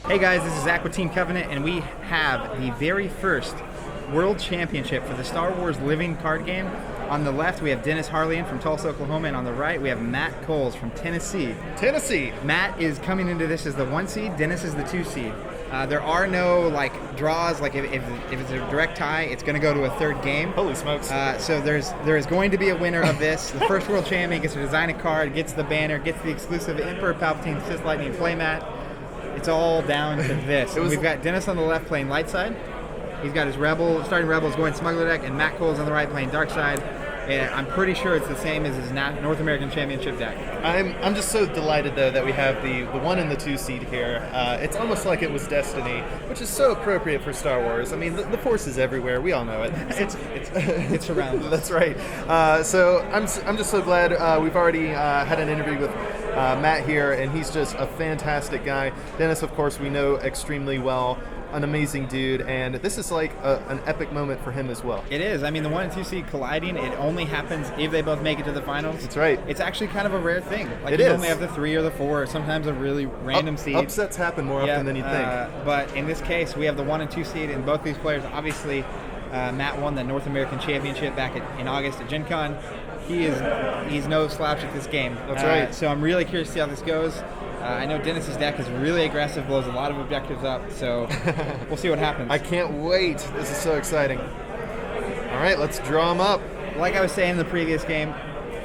Hey guys, this is Zach with Team Covenant, and we have the very first World Championship for the Star Wars Living card game. On the left, we have Dennis Harlien from Tulsa, Oklahoma, and on the right, we have Matt Kohls from Tennessee. Matt is coming into this as the 1 seed, Dennis is the 2 seed. There are no draws. If it's a direct tie, it's going to go to a third game. Holy smokes! So there is going to be a winner of this. The first world champion gets to design a card, gets the banner, gets the exclusive Emperor Palpatine Sith Lightning playmat. It's all down to this. We've got Dennis on the left playing light side. He's got his starting rebels going smuggler deck, and Matt Kohls on the right playing dark side. And I'm pretty sure it's the same as his North American Championship deck. I'm just so delighted though that we have the 1 and the 2 seed here. It's almost like it was destiny, which is so appropriate for Star Wars. I mean, the Force is everywhere. We all know it. It's around us. That's right. So I'm just so glad we've already had an interview with Matt here, and he's just a fantastic guy. Dennis, of course, we know extremely well. An amazing dude, and this is like an epic moment for him as well. It is. I mean, the 1 and 2 seed colliding, it only happens if they both make it to the finals. That's right. It's actually kind of a rare thing. It you is. only have the 3 or the 4, or sometimes a really random seed. Upsets happen more often than you think. But in this case, we have the 1 and 2 seed, and both these players, obviously, Matt won the North American Championship back in August at Gen Con. He's no slouch at this game. That's right. So I'm really curious to see how this goes. I know Dennis's deck is really aggressive, blows a lot of objectives up, so we'll see what happens. I can't wait. This is so exciting. All right, let's draw him up. Like I was saying in the previous game,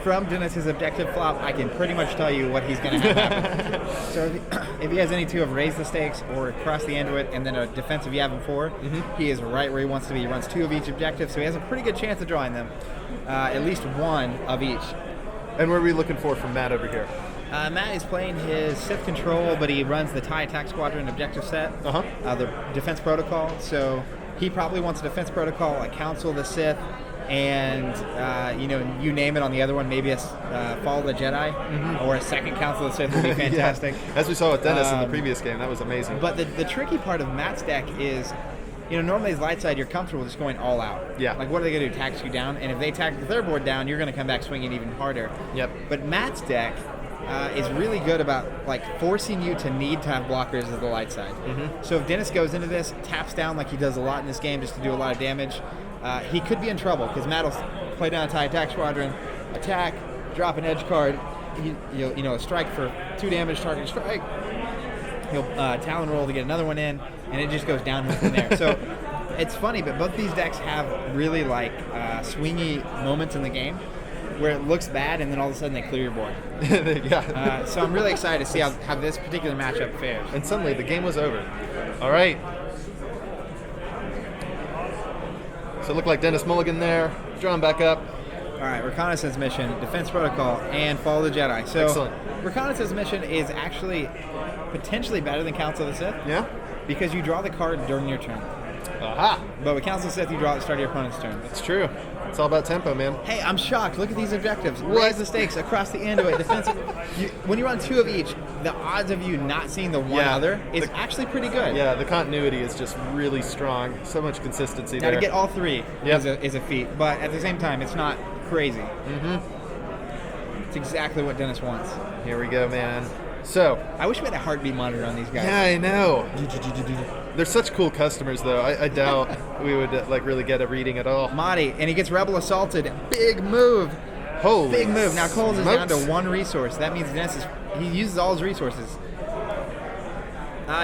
from Dennis's objective flop, I can pretty much tell you what he's going to have happen. So if he has any 2 of Raise the Stakes or Cross the Anduit and then a defensive Yavin 4, he is right where he wants to be. He runs 2 of each objective, so he has a pretty good chance of drawing them. At least 1 of each. And what are we looking for from Matt over here? Matt is playing his Sith Control, but he runs the TIE Attack Squadron objective set, the Defense Protocol. So he probably wants a Defense Protocol, a Council of the Sith, and you name it on the other one, maybe a Fall of the Jedi, or a second Council of the Sith would be fantastic. Yeah. As we saw with Dennis in the previous game, that was amazing. But the tricky part of Matt's deck is, normally as light side, you're comfortable just going all out. Yeah. Like, what are they going to do, tax you down? And if they tack the third board down, you're going to come back swinging even harder. Yep. But Matt's deck is really good about forcing you to need to have blockers as the light side. So if Dennis goes into this, taps down like he does a lot in this game just to do a lot of damage, he could be in trouble because Matt will play down a TIE Attack Squadron, attack, drop an edge card, he'll strike for 2 damage, target strike. He'll Talon roll to get another one in, and it just goes downhill from there. So it's funny, but both these decks have really swingy moments in the game where it looks bad, and then all of a sudden they clear your board. Yeah. So I'm really excited to see how this particular matchup fares. And suddenly the game was over. All right. So it looked like Dennis Mulligan there. Draw him back up. All right, Reconnaissance Mission, Defense Protocol, and Fall of the Jedi. So excellent. Reconnaissance Mission is actually potentially better than Council of the Sith. Yeah? Because you draw the card during your turn. Aha! But with Council of the Sith, you draw at the start of your opponent's turn. That's true. It's all about tempo, man. Hey, I'm shocked. Look at these objectives. Raise the Stakes, across the Anduit, defensive. When you run 2 of each, the odds of you not seeing the one other is actually pretty good. Yeah, the continuity is just really strong. So much consistency there. Now to get all 3 is a feat, but at the same time, it's not crazy. It's exactly what Dennis wants. Here we go, man. So I wish we had a heartbeat monitor on these guys. Yeah, I know. They're such cool customers, though. I doubt we would really get a reading at all. Mahdi, and he gets Rebel assaulted. Big move. Holy big move. Now Kohls is down to smokes. 1 resource. That means Dennis he uses all his resources.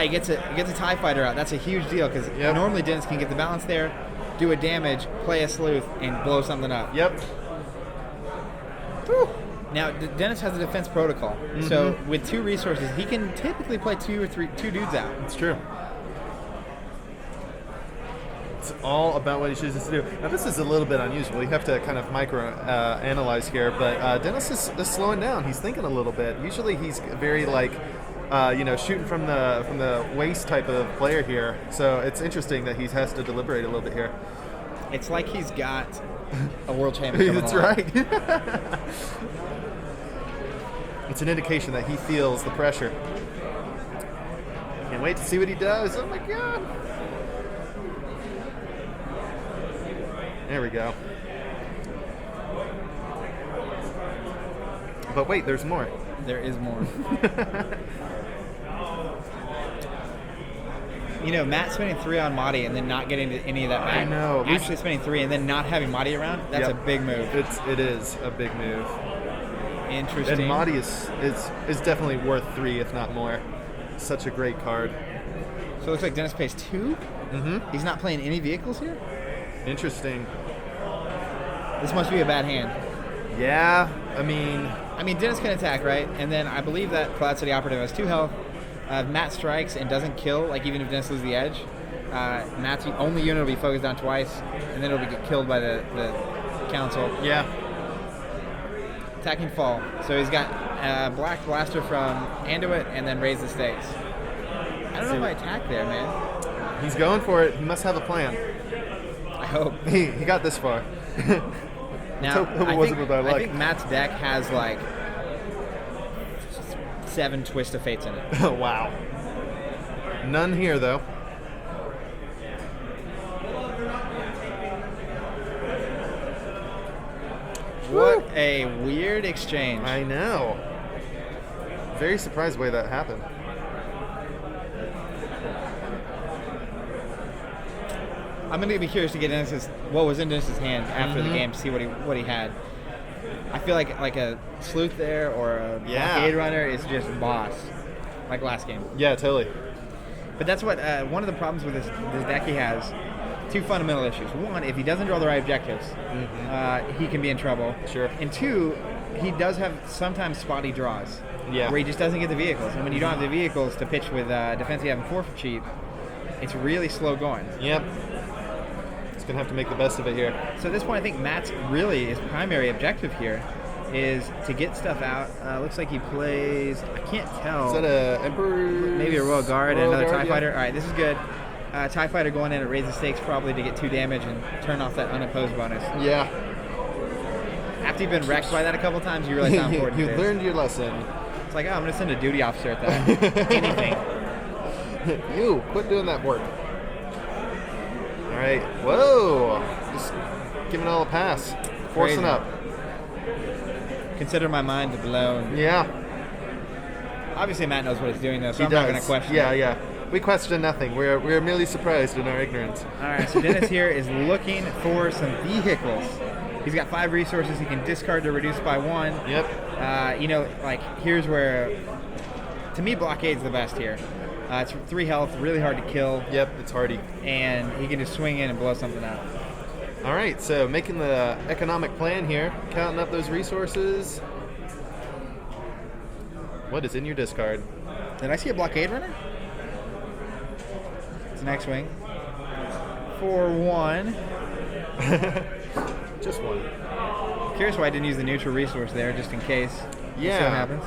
He gets a TIE Fighter out. That's a huge deal because normally Dennis can get the balance there, do a damage, play a sleuth, and blow something up. Yep. Whew. Now, Dennis has a defense protocol, so with 2 resources, he can typically play 2 dudes out. It's true. It's all about what he chooses to do. Now, this is a little bit unusual. You have to kind of analyze here, but Dennis is slowing down. He's thinking a little bit. Usually, he's very shooting from the waist type of player here. So it's interesting that he has to deliberate a little bit here. It's like he's got a world champion. That's right. It's an indication that he feels the pressure. Can't wait to see what he does. Oh my God. There we go. But wait, there's more. There is more. Matt spending 3 on Mahdi and then not getting any of that back. I know. Actually spending 3 and then not having Mahdi around, that's a big move. It is a big move. Interesting. And Mahdi is definitely worth 3, if not more. Such a great card. So it looks like Dennis pays 2? Mm-hmm. He's not playing any vehicles here? Interesting. This must be a bad hand. Yeah, I mean, Dennis can attack, right? And then I believe that Cloud City Operative has 2 health. Matt strikes and doesn't kill, like even if Dennis loses the edge. Matt's only unit will be focused on twice, and then it'll be get killed by the council. yeah. Attacking fall. So he's got Black Blaster from Anduit and then raise the stakes. I don't know if I attack there, man. He's going for it. He must have a plan. I hope. He got this far. Now, hope it wasn't with our luck. I think Matt's deck has like 7 Twist of Fates in it. Wow. None here, though. What a weird exchange. I know. Very surprised the way that happened. I'm going to be curious to get what was in Dennis's hand after the game to see what he had. I feel like a Sleuth there or a Blockade Runner is just boss, like last game. Yeah, totally. But that's what one of the problems with this deck he has. 2 fundamental issues. 1, if he doesn't draw the right objectives, he can be in trouble. Sure. And 2, he does have sometimes spotty draws. Yeah. Where he just doesn't get the vehicles. And when you don't have the vehicles to pitch with defense you have 4 for cheap, it's really slow going. Yep. He's going to have to make the best of it here. So at this point, I think Matt's really his primary objective here is to get stuff out. Looks like he plays, I can't tell. Is that a Emperor? Maybe a Royal Guard and another TIE yeah. Fighter. All right, this is good. TIE Fighter going in at raise the stakes probably to get 2 damage and turn off that unopposed bonus. Yeah. After you've been wrecked by that a couple times, you realize how important You it is. learned your lesson. It's like, I'm going to send a duty officer at that. Anything. You, quit doing that work. All right. Whoa. Just giving it all a pass. Forcing Crazy. up. Consider my mind blown. Yeah. Obviously, Matt knows what he's doing, though, so He I'm does. not going to question Yeah, it. yeah. We question nothing. We're merely surprised in our ignorance. All right, so Dennis here is looking for some vehicles. He's got 5 resources he can discard to reduce by 1. Yep. Here's where, to me, Blockade's the best here. It's 3 health, really hard to kill. Yep, it's hardy. And he can just swing in and blow something up. All right, so making the economic plan here, counting up those resources. What is in your discard? Did I see a Blockade Runner? It's an X-Wing. For 1. Just 1. Curious why I didn't use the neutral resource there, just in case. Yeah. See what happens.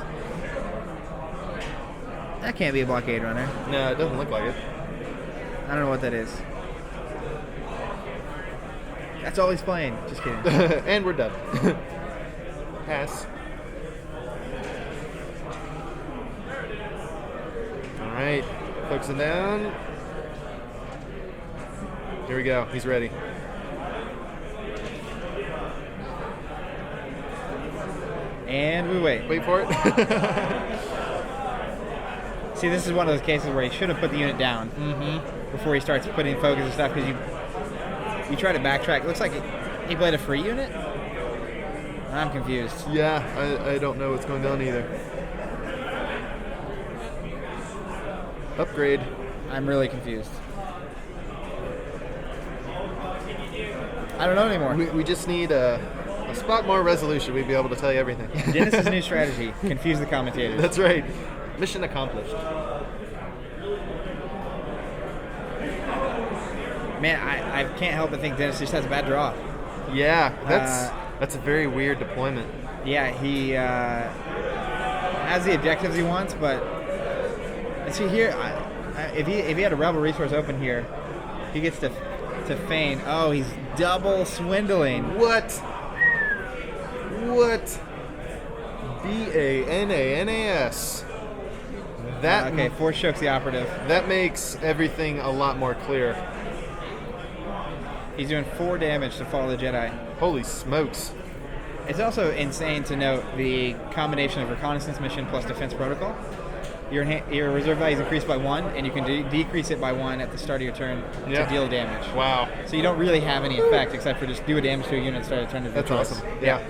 That can't be a Blockade Runner. No, it doesn't look like it. I don't know what that is. That's all he's playing. Just kidding. And we're done. Pass. All right, focusing down. Here we go. He's ready. And we wait. Wait for it. See, this is one of those cases where he should have put the unit down before he starts putting focus and stuff, because you try to backtrack. It looks like he played a free unit? I'm confused. Yeah, I don't know what's going on either. Upgrade. I'm really confused. I don't know anymore. We just need a spot more resolution. We'd be able to tell you everything. Dennis's new strategy: confuse the commentators. That's right. Mission accomplished. Man, I can't help but think Dennis just has a bad draw. Yeah, that's a very weird deployment. Yeah, he has the objectives he wants, but and see here, if he had a rebel resource open here, he gets to feign. Oh, he's double swindling. What? BANANAS. That Okay, Force Choke's the operative. That makes everything a lot more clear. He's doing 4 damage to follow the Jedi. Holy smokes. It's also insane to note the combination of reconnaissance mission plus defense protocol. Your reserve value is increased by 1, and you can decrease it by 1 at the start of your turn to deal damage. Wow. So you don't really have any effect except for just do a damage to a unit and start a turn of your That's choice. awesome. Yeah.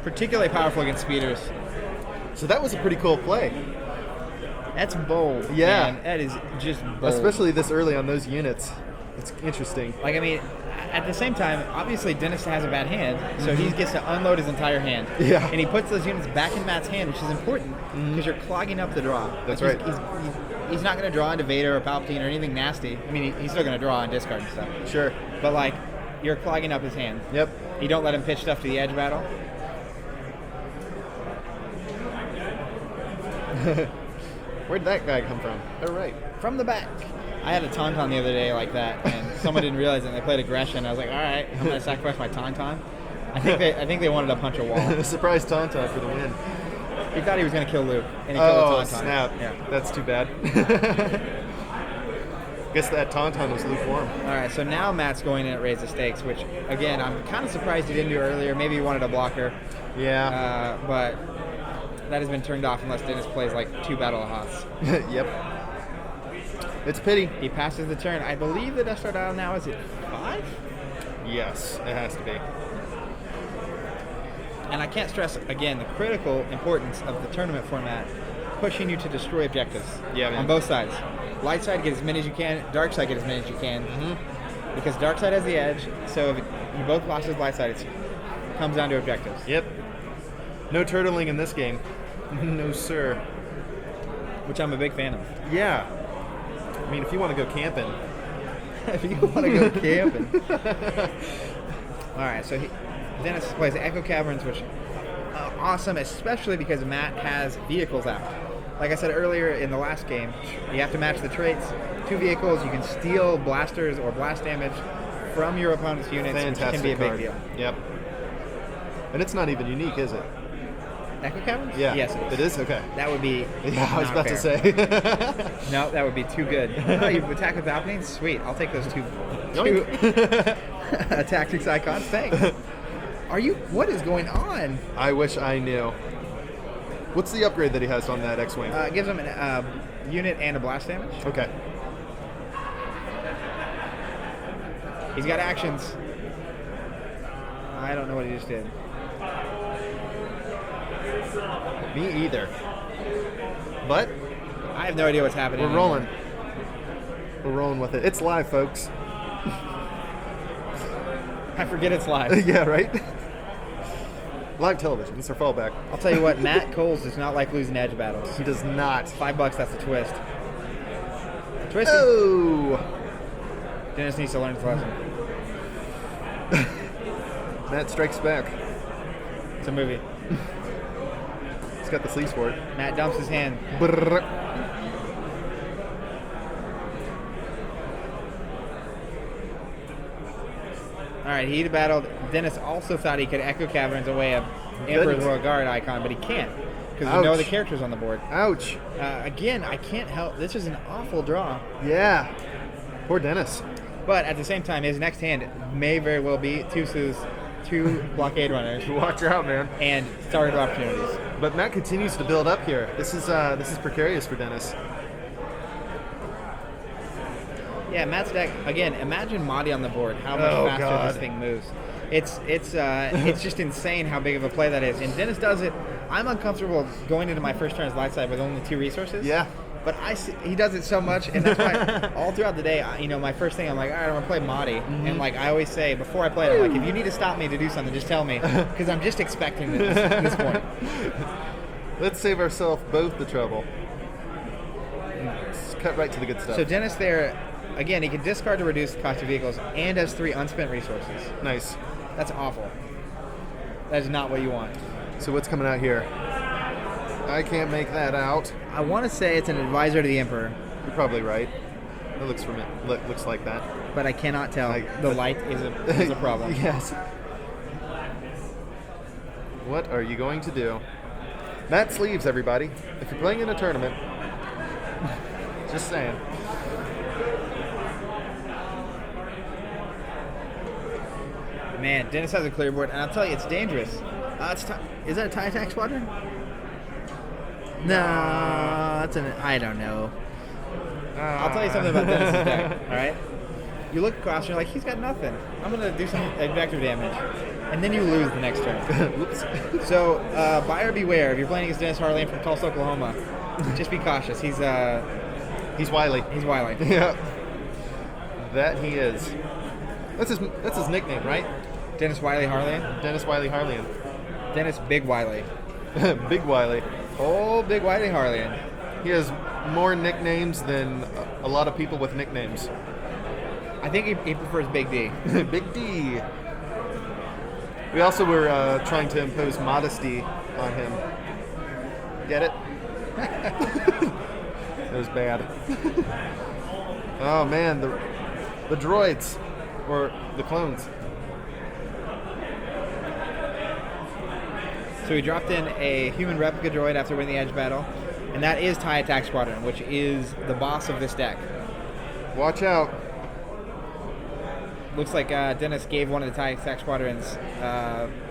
Particularly powerful against speeders. So that was a pretty cool play. That's bold. Yeah. Man. That is just bold. Especially this early on those units. It's interesting. Like, I mean, at the same time, obviously Dennis has a bad hand, so he gets to unload his entire hand. Yeah. And he puts those units back in Matt's hand, which is important because you're clogging up the draw. That's like right. He's not going to draw into Vader or Palpatine or anything nasty. I mean, he's still going to draw and discard and stuff. Sure. But, like, you're clogging up his hand. Yep. You don't let him pitch stuff to the edge battle. Where'd that guy come from? Oh, right. From the back. I had a Tauntaun the other day like that, and someone didn't realize it, and they played aggression. I was like, all right, I'm going to sacrifice my Tauntaun. I think they wanted to punch a wall. Surprise Tauntaun for the win. He thought he was going to kill Luke, and he killed the Tauntaun. Snap. Yeah. That's too bad. Guess that Tauntaun was lukewarm. All right, so now Matt's going in at Raise the Stakes, which, again, I'm kind of surprised he didn't do earlier. Maybe he wanted a blocker. Yeah. But that has been turned off unless Dennis plays like 2 Battle of Hoths. Yep. It's a pity. He passes the turn. I believe the Death Star dial now is at 5? Yes, it has to be. And I can't stress, again, the critical importance of the tournament format pushing you to destroy objectives. Yeah, man. On both sides. Light side, get as many as you can. Dark side, get as many as you can. Mm-hmm. Because dark side has the edge, so if you both lost as light side, it comes down to objectives. Yep. No turtling in this game. No, sir. Which I'm a big fan of. Yeah. I mean, if you want to go camping. If you want to go camping. All right, so Dennis plays Echo Caverns, which awesome, especially because Matt has vehicles out. Like I said earlier in the last game, you have to match the traits. 2 vehicles, you can steal blasters or blast damage from your opponent's units, Fantastic which can be a big card. deal. Yep. And it's not even unique, is it? Echo Caverns? Yeah. Yes, it is. It is? Okay. That would be Yeah, I was not about to fair. say. No, that would be too good. Oh, you attack with Palpatine? Sweet. I'll take those two tactics icons. Thanks. What is going on? I wish I knew. What's the upgrade that he has on that X-Wing? It gives him a unit and a blast damage. Okay. He's got actions. I don't know what he just did. Me either. But I have no idea what's happening. we're rolling. We're rolling with it. It's live, folks. I forget it's live. Yeah, right? Live television. It's our fallback. I'll tell you what, Matt Kohls does not like losing edge battles. He does not. $5, that's a twist. Twisty. Oh! Dennis needs to learn his lesson. Matt strikes back. It's a movie. He's got the sleeves for it. Matt dumps his hand. Brrr. All right, he battled. Dennis also thought he could Echo Caverns away a Emperor's Royal Guard icon, but he can't because there's no other characters on the board. Ouch. Again, I can't help. This is an awful draw. Yeah. Poor Dennis. But at the same time, his next hand may very well be 2 Sleuths, 2 Blockade Runners, Watch out, man. and starter opportunities. But Matt continues to build up here. This is precarious for Dennis. Yeah, Matt's deck, again, imagine Mahdi on the board, how much faster God. this thing moves. It's just insane how big of a play that is. And Dennis does it. I'm uncomfortable going into my first turn as light side with only 2 resources. Yeah. But he does it so much, and that's why all throughout the day, my first thing, I'm like, all right, I'm going to play Mahdi. Mm-hmm. And like I always say, before I play it, I'm like, if you need to stop me to do something, just tell me. Because I'm just expecting this at this point. Let's save ourselves both the trouble. Let's cut right to the good stuff. So Dennis there, again, he can discard to reduce the cost of vehicles and has 3 unspent resources. Nice. That's awful. That is not what you want. So what's coming out here? I can't make that out. I want to say it's an advisor to the Emperor, You're probably right. It looks like that. but I cannot tell. The light is a problem. Yes. What are you going to do? Matt sleeves, everybody. If you're playing in a tournament, just saying. Man, Dennis has a clear board, and I'll tell you, it's dangerous. Is that a tie attack squadron? No, that's I don't know. I'll tell you something about Dennis's deck. All right. You look across and you're like, he's got nothing. I'm gonna do some vector damage, and then you lose the next turn. Whoops. So buyer beware. If you're playing against Dennis Harlien from Tulsa, Oklahoma, just be cautious. He's wily. He's wily. Yeah. That he is. That's his nickname, right? Dennis Wiley Harlien. Dennis Wiley Harlien. Dennis Big Wiley. Big Wiley. Oh, Big Wiley Harlien. He has more nicknames than a lot of people with nicknames. I think he prefers Big D. Big D. We also were trying to impose modesty on him. Get it? It was bad. Oh man, the droids, or the clones. So we dropped in a human replica droid after winning the edge battle, and that is TIE Attack Squadron, which is the boss of this deck. Watch out. Looks like Dennis gave one of the TIE Attack Squadrons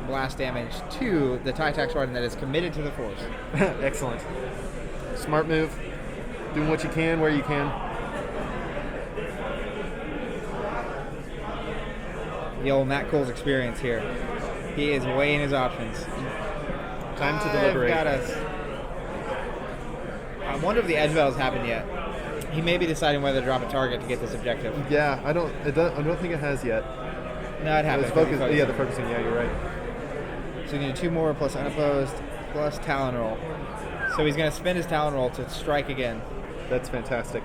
blast damage to the TIE Attack Squadron that is committed to the Force. Excellent. Smart move. Doing what you can where you can. The old Matt Kohls experience here. He is weighing his options. Time to deliberate. Got us. I wonder if the edge battle's happened yet. He may be deciding whether to drop a target to get this objective. Yeah, I don't think it has yet. No, it happened. The focusing. Yeah, you're right. So you need 2 more plus unopposed plus Talon roll. So he's going to spend his Talon roll to strike again. That's fantastic.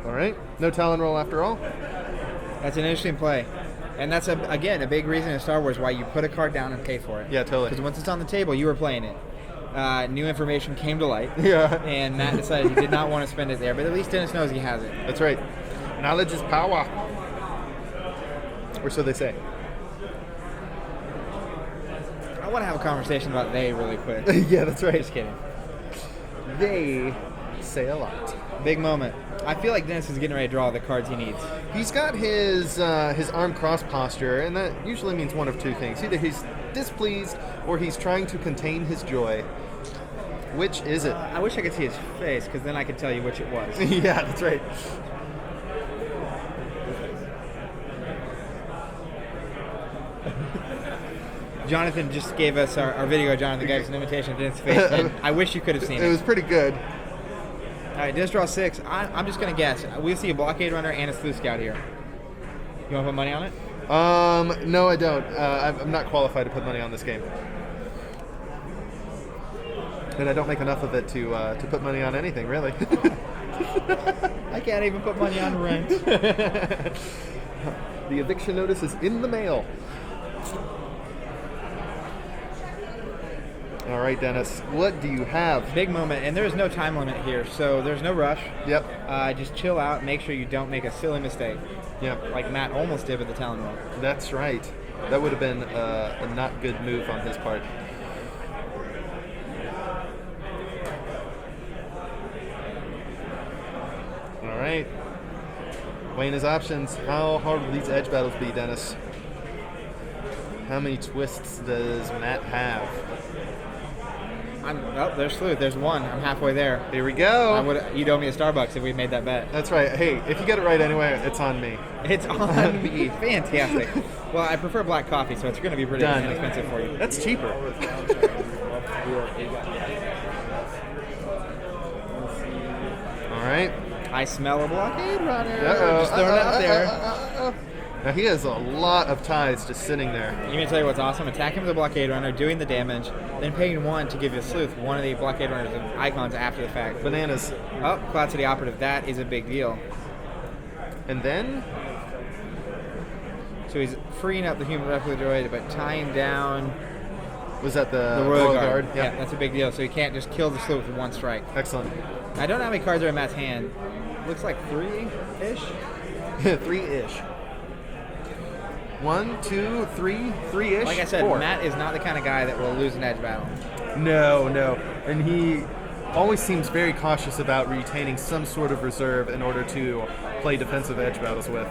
All right, no Talon roll after all. That's an interesting play. And that's, again, a big reason in Star Wars why you put a card down and pay for it. Yeah, totally. Because once it's on the table, you were playing it. New information came to light. Yeah. And Matt decided he did not want to spend it there. But at least Dennis knows he has it. That's right. Knowledge is power. Or so they say. I want to have a conversation about they really quick. Yeah, that's right. Just kidding. They say a lot. Big moment. I feel like Dennis is getting ready to draw the cards he needs. He's got his arm cross posture, and that usually means one of two things. Either he's displeased or he's trying to contain his joy. Which is it? I wish I could see his face, because then I could tell you which it was. Yeah, that's right. Jonathan just gave us our video. Jonathan gave us an invitation to Dennis' face, and I wish you could have seen it. It was pretty good. All right, Dennis draws 6. I'm just going to guess. We'll see a blockade runner and a sleuth scout here. You want to put money on it? No, I don't. I'm not qualified to put money on this game. And I don't make enough of it to put money on anything, really. I can't even put money on rent. The eviction notice is in the mail. All right, Dennis, what do you have? Big moment, and there's no time limit here, so there's no rush. Yep. Just chill out. Make sure you don't make a silly mistake. Yep. Like Matt almost did with the Talon roll. That's right. That would have been a not good move on his part. All right. Weighing his options. How hard will these edge battles be, Dennis? How many twists does Matt have? There's sleuth. There's 1. I'm halfway there. Here we go. You'd owe me a Starbucks if we made that bet. That's right. Hey, if you get it right anyway, it's on me. It's on me. Fantastic. Well, I prefer black coffee, so it's going to be pretty inexpensive for you. That's cheaper. All right. I smell a blockade runner. Uh-oh. Just throwing it out there. Now he has a lot of ties just sitting there. Let me tell you what's awesome. Attack him with a blockade runner, doing the damage, then paying 1 to give you a sleuth, one of the blockade runners icons after the fact. Bananas. Oh, Cloud City Operative. That is a big deal. And then? So he's freeing up the human replica droid, but tying down... Was that the Royal Guard? Yep. Yeah, that's a big deal. So he can't just kill the sleuth with 1 strike. Excellent. I don't know how many cards are in Matt's hand. Looks like 3-ish? 3-ish. 1, 2, 3, 3-ish. Like I said, 4. Matt is not the kind of guy that will lose an edge battle. No. And he always seems very cautious about retaining some sort of reserve in order to play defensive edge battles with.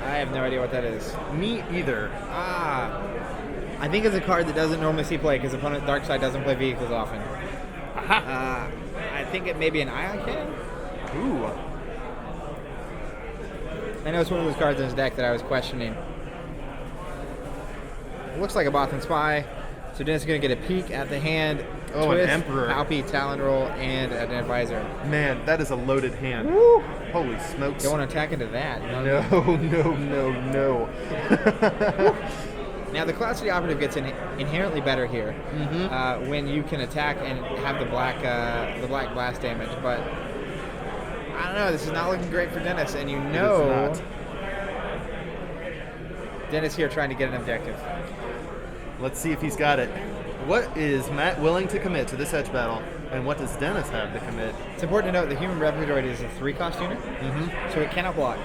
I have no idea what that is. Me either. I think it's a card that doesn't normally see play because opponent dark side doesn't play vehicles often. Aha! I think it may be an ion cannon. Ooh. I know it's one of those cards in his deck that I was questioning. It looks like a Bothan Spy. So Dennis is going to get a peek at the hand. Oh, twist, an Emperor. Palpy, Talon Roll, and an Advisor. Man, that is a loaded hand. Woo! Holy smokes. Don't want to attack into that. No. Now the Cloud City Operative gets inherently better here when you can attack and have the black blast damage. But I don't know. This is not looking great for Dennis, and you know Dennis here trying to get an objective. Let's see if he's got it. What is Matt willing to commit to this edge battle, and what does Dennis have to commit? It's important to note the Human Replicatoid is a 3-cost unit, so it cannot block.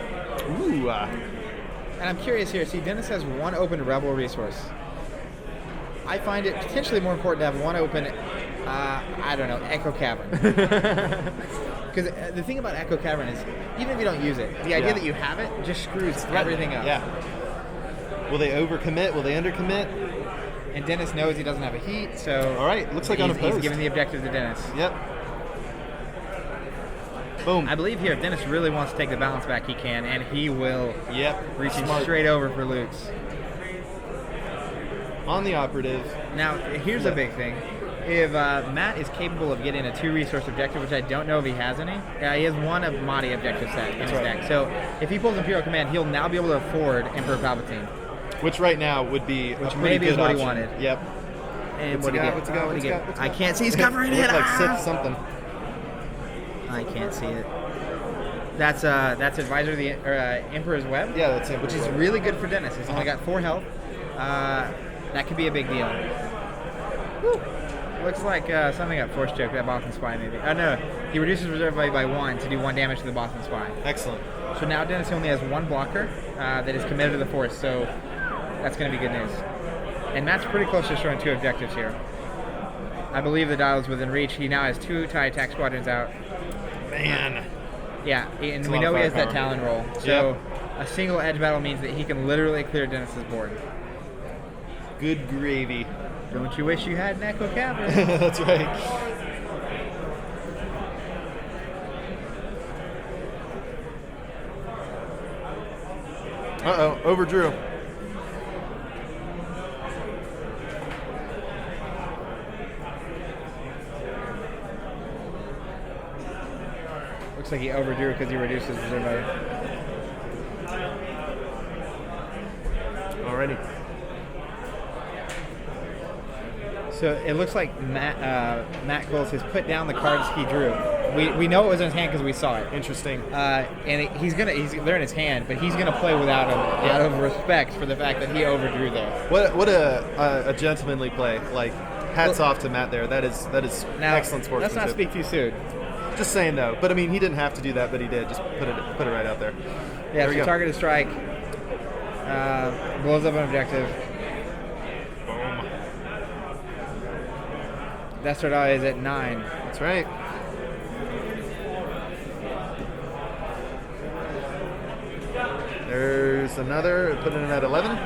Ooh. And I'm curious here. See, Dennis has one open Rebel resource. I find it potentially more important to have one open, I don't know, Echo Cavern. Because the thing about Echo Cavern is, even if you don't use it, the idea that you have it just screws everything up. Yeah. Will they overcommit? Will they undercommit? And Dennis knows he doesn't have a heat, so... All right, looks like he's unopposed. He's giving the objective to Dennis. Yep. Boom. I believe here, if Dennis really wants to take the balance back, he can, and he will. Yep. Reaching straight over for Luke's. On the operative. Now, here's a big thing. If Matt is capable of getting a 2-resource objective, which I don't know if he has any, he has one of Mahdi objective set in his deck. So if he pulls Imperial Command, he'll now be able to afford Emperor Palpatine. Which right now would be a pretty maybe good is what option. he wanted. Yep. And What's he got? I can't see. He's covering It it. looked like Sith something. I can't see it. That's Advisor of the Emperor's Web. Yeah, that's which is really good for Dennis. He's only got 4 health. That could be a big deal. Woo. Looks like something got Force Choke, that Bothan Spy maybe. Oh no, he reduces reserve value by 1 to do 1 damage to the Bothan Spy. Excellent. So now Dennis only has 1 blocker that is committed to the Force, so that's going to be good news. And Matt's pretty close to showing 2 objectives here. I believe the dial is within reach. He now has 2 TIE attack squadrons out. Man. Yeah, and we know he has that Talon Roll. So a single edge battle means that he can literally clear Dennis's board. Good gravy. Don't you wish you had an Echo Cavern? That's right. Uh-oh, overdrew. Looks like he overdrew because he reduced his reserve value. Alrighty. So it looks like Matt Kohls has put down the cards he drew. We know it was in his hand because we saw it. Interesting. And they're in his hand, but he's gonna play without him out of respect for the fact that he overdrew those. What a gentlemanly play. Like, hats off to Matt there. That is Now, excellent sportsmanship. let's not speak too soon. Just saying though. But I mean, he didn't have to do that, but he did. Just put it right out there. Yeah. There we So go. targeted strike blows up an objective. Boom. That start out is at 9. That's right. There's another. Put it in at 11.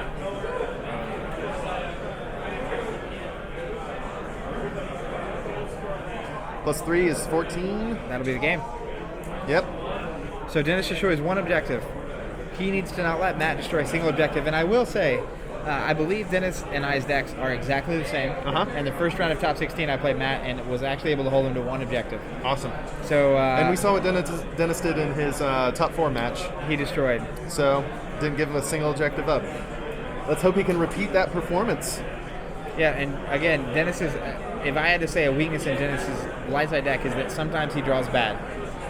+3 is 14. That'll be the game. Yep. So Dennis destroys 1 objective. He needs to not let Matt destroy a single objective. And I will say, I believe Dennis and I's decks are exactly the same. And the first round of top 16, I played Matt and was actually able to hold him to 1 objective. Awesome. So and we saw what Dennis did in his top 4 match. He destroyed. So didn't give him a single objective up. Let's hope he can repeat that performance. Yeah, and again, Dennis is. If I had to say a weakness in Dennis's light side deck is that sometimes he draws bad.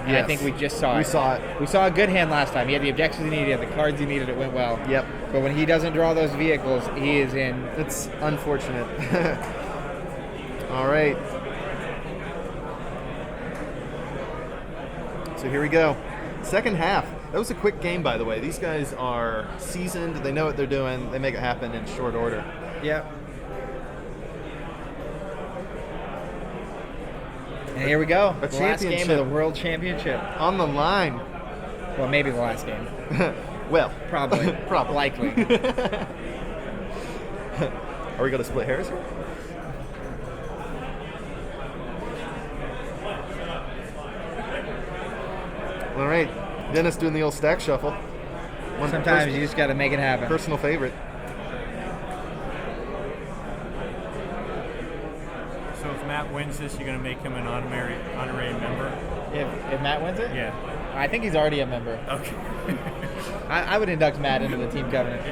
And I think we just saw it. We saw it. We saw a good hand last time. He had the objectives he needed, he had the cards he needed, it went well. Yep. But when he doesn't draw those vehicles, he is in. It's unfortunate. All right. So here we go. Second half. That was a quick game, by the way. These guys are seasoned. They know what they're doing. They make it happen in short order. Yep. And here we go. A The last game championship. of the World Championship. On the line. Well, maybe the last game. Well. Probably. Probably. Likely. Are we going to split hairs here? All right. Dennis doing the old stack shuffle. Sometimes you just got to make it happen. Personal favorite. So if Matt wins this, you're going to make him an honorary member? If Matt wins it? Yeah. I think he's already a member. Okay. I would induct Matt into the team covenant.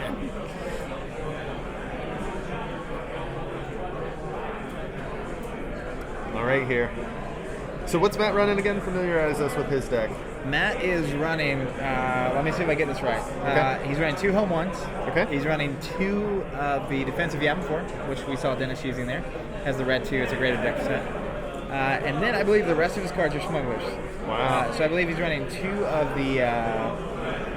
All right, here. So what's Matt running again? Familiarize us with his deck. Matt is running, let me see if I get this right. Okay. He's running 2 home ones. Okay. He's running 2 of the defensive Yavin 4, which we saw Dennis using there. Has the red 2, it's a great objective set. And then I believe the rest of his cards are smugglers. Wow. So I believe he's running 2 of the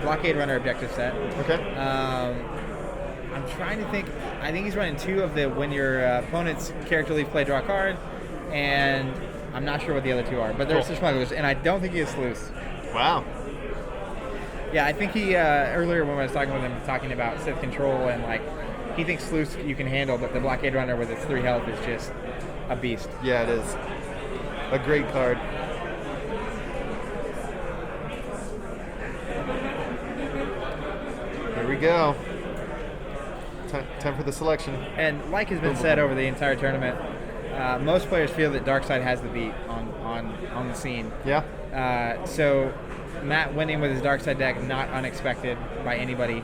blockade runner objective set. Okay. I'm trying to think. I think he's running 2 of the when your opponent's character leaves play, draw a card, and I'm not sure what the other 2 are, but there's the smugglers, and I don't think he has sleuths. Wow. Yeah, I think he earlier when I was talking with him, talking about Sith control and like he thinks sleuths you can handle, but the blockade runner with its 3 health is just a beast. Yeah, it is. A great card. Here we go. Time for the selection. And like has been said over the entire tournament, most players feel that Darkseid has the beat on the scene. Yeah. So Matt winning with his Darkseid deck, not unexpected by anybody.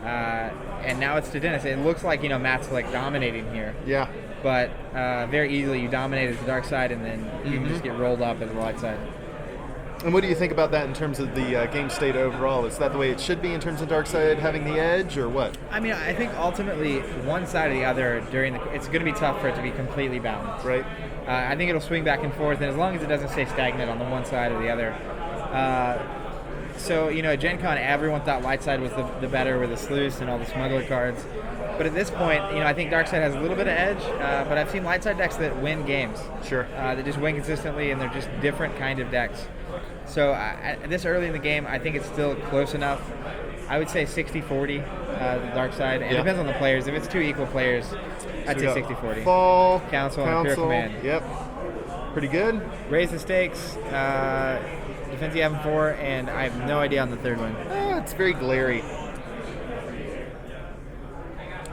And now it's to Dennis. It looks like, Matt's like dominating here. Yeah. But very easily you dominate as the dark side, and then you can just get rolled up as the light side. And what do you think about that in terms of the game state overall? Is that the way it should be in terms of Darkseid having the edge, or what? I mean, I think ultimately one side or the other it's going to be tough for it to be completely balanced. Right. I think it'll swing back and forth, and as long as it doesn't stay stagnant on the one side or the other. So, at Gen Con, everyone thought light side was the better with the sleuths and all the smuggler cards. But at this point, I think Darkseid has a little bit of edge, but I've seen light side decks that win games. Sure. That just win consistently, and they're just different kind of decks. So this early in the game, I think it's still close enough. I would say 60-40, the dark side. And it depends on the players. If it's 2 equal players, I'd say 60-40. Fall, Council, and Imperial Command. Yep. Pretty good. Raise the stakes, defense you have 4, and I have no idea on the third one. It's very glary.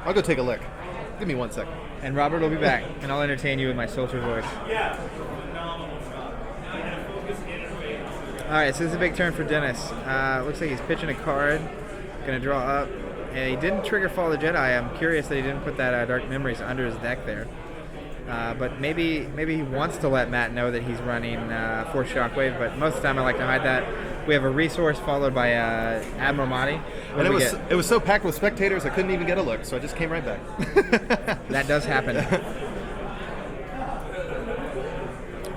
I'll go take a look. Give me 1 second. And Robert will be back, and I'll entertain you with my soldier voice. All right, so this is a big turn for Dennis. Looks like he's pitching a card, gonna draw up, and he didn't trigger Fall of the Jedi. I'm curious that he didn't put that Dark Memories under his deck there. But maybe he wants to let Matt know that he's running Force Shockwave, but most of the time I like to hide that. We have a resource followed by Admiral Mahdi. And it was so packed with spectators I couldn't even get a look, so I just came right back. That does happen.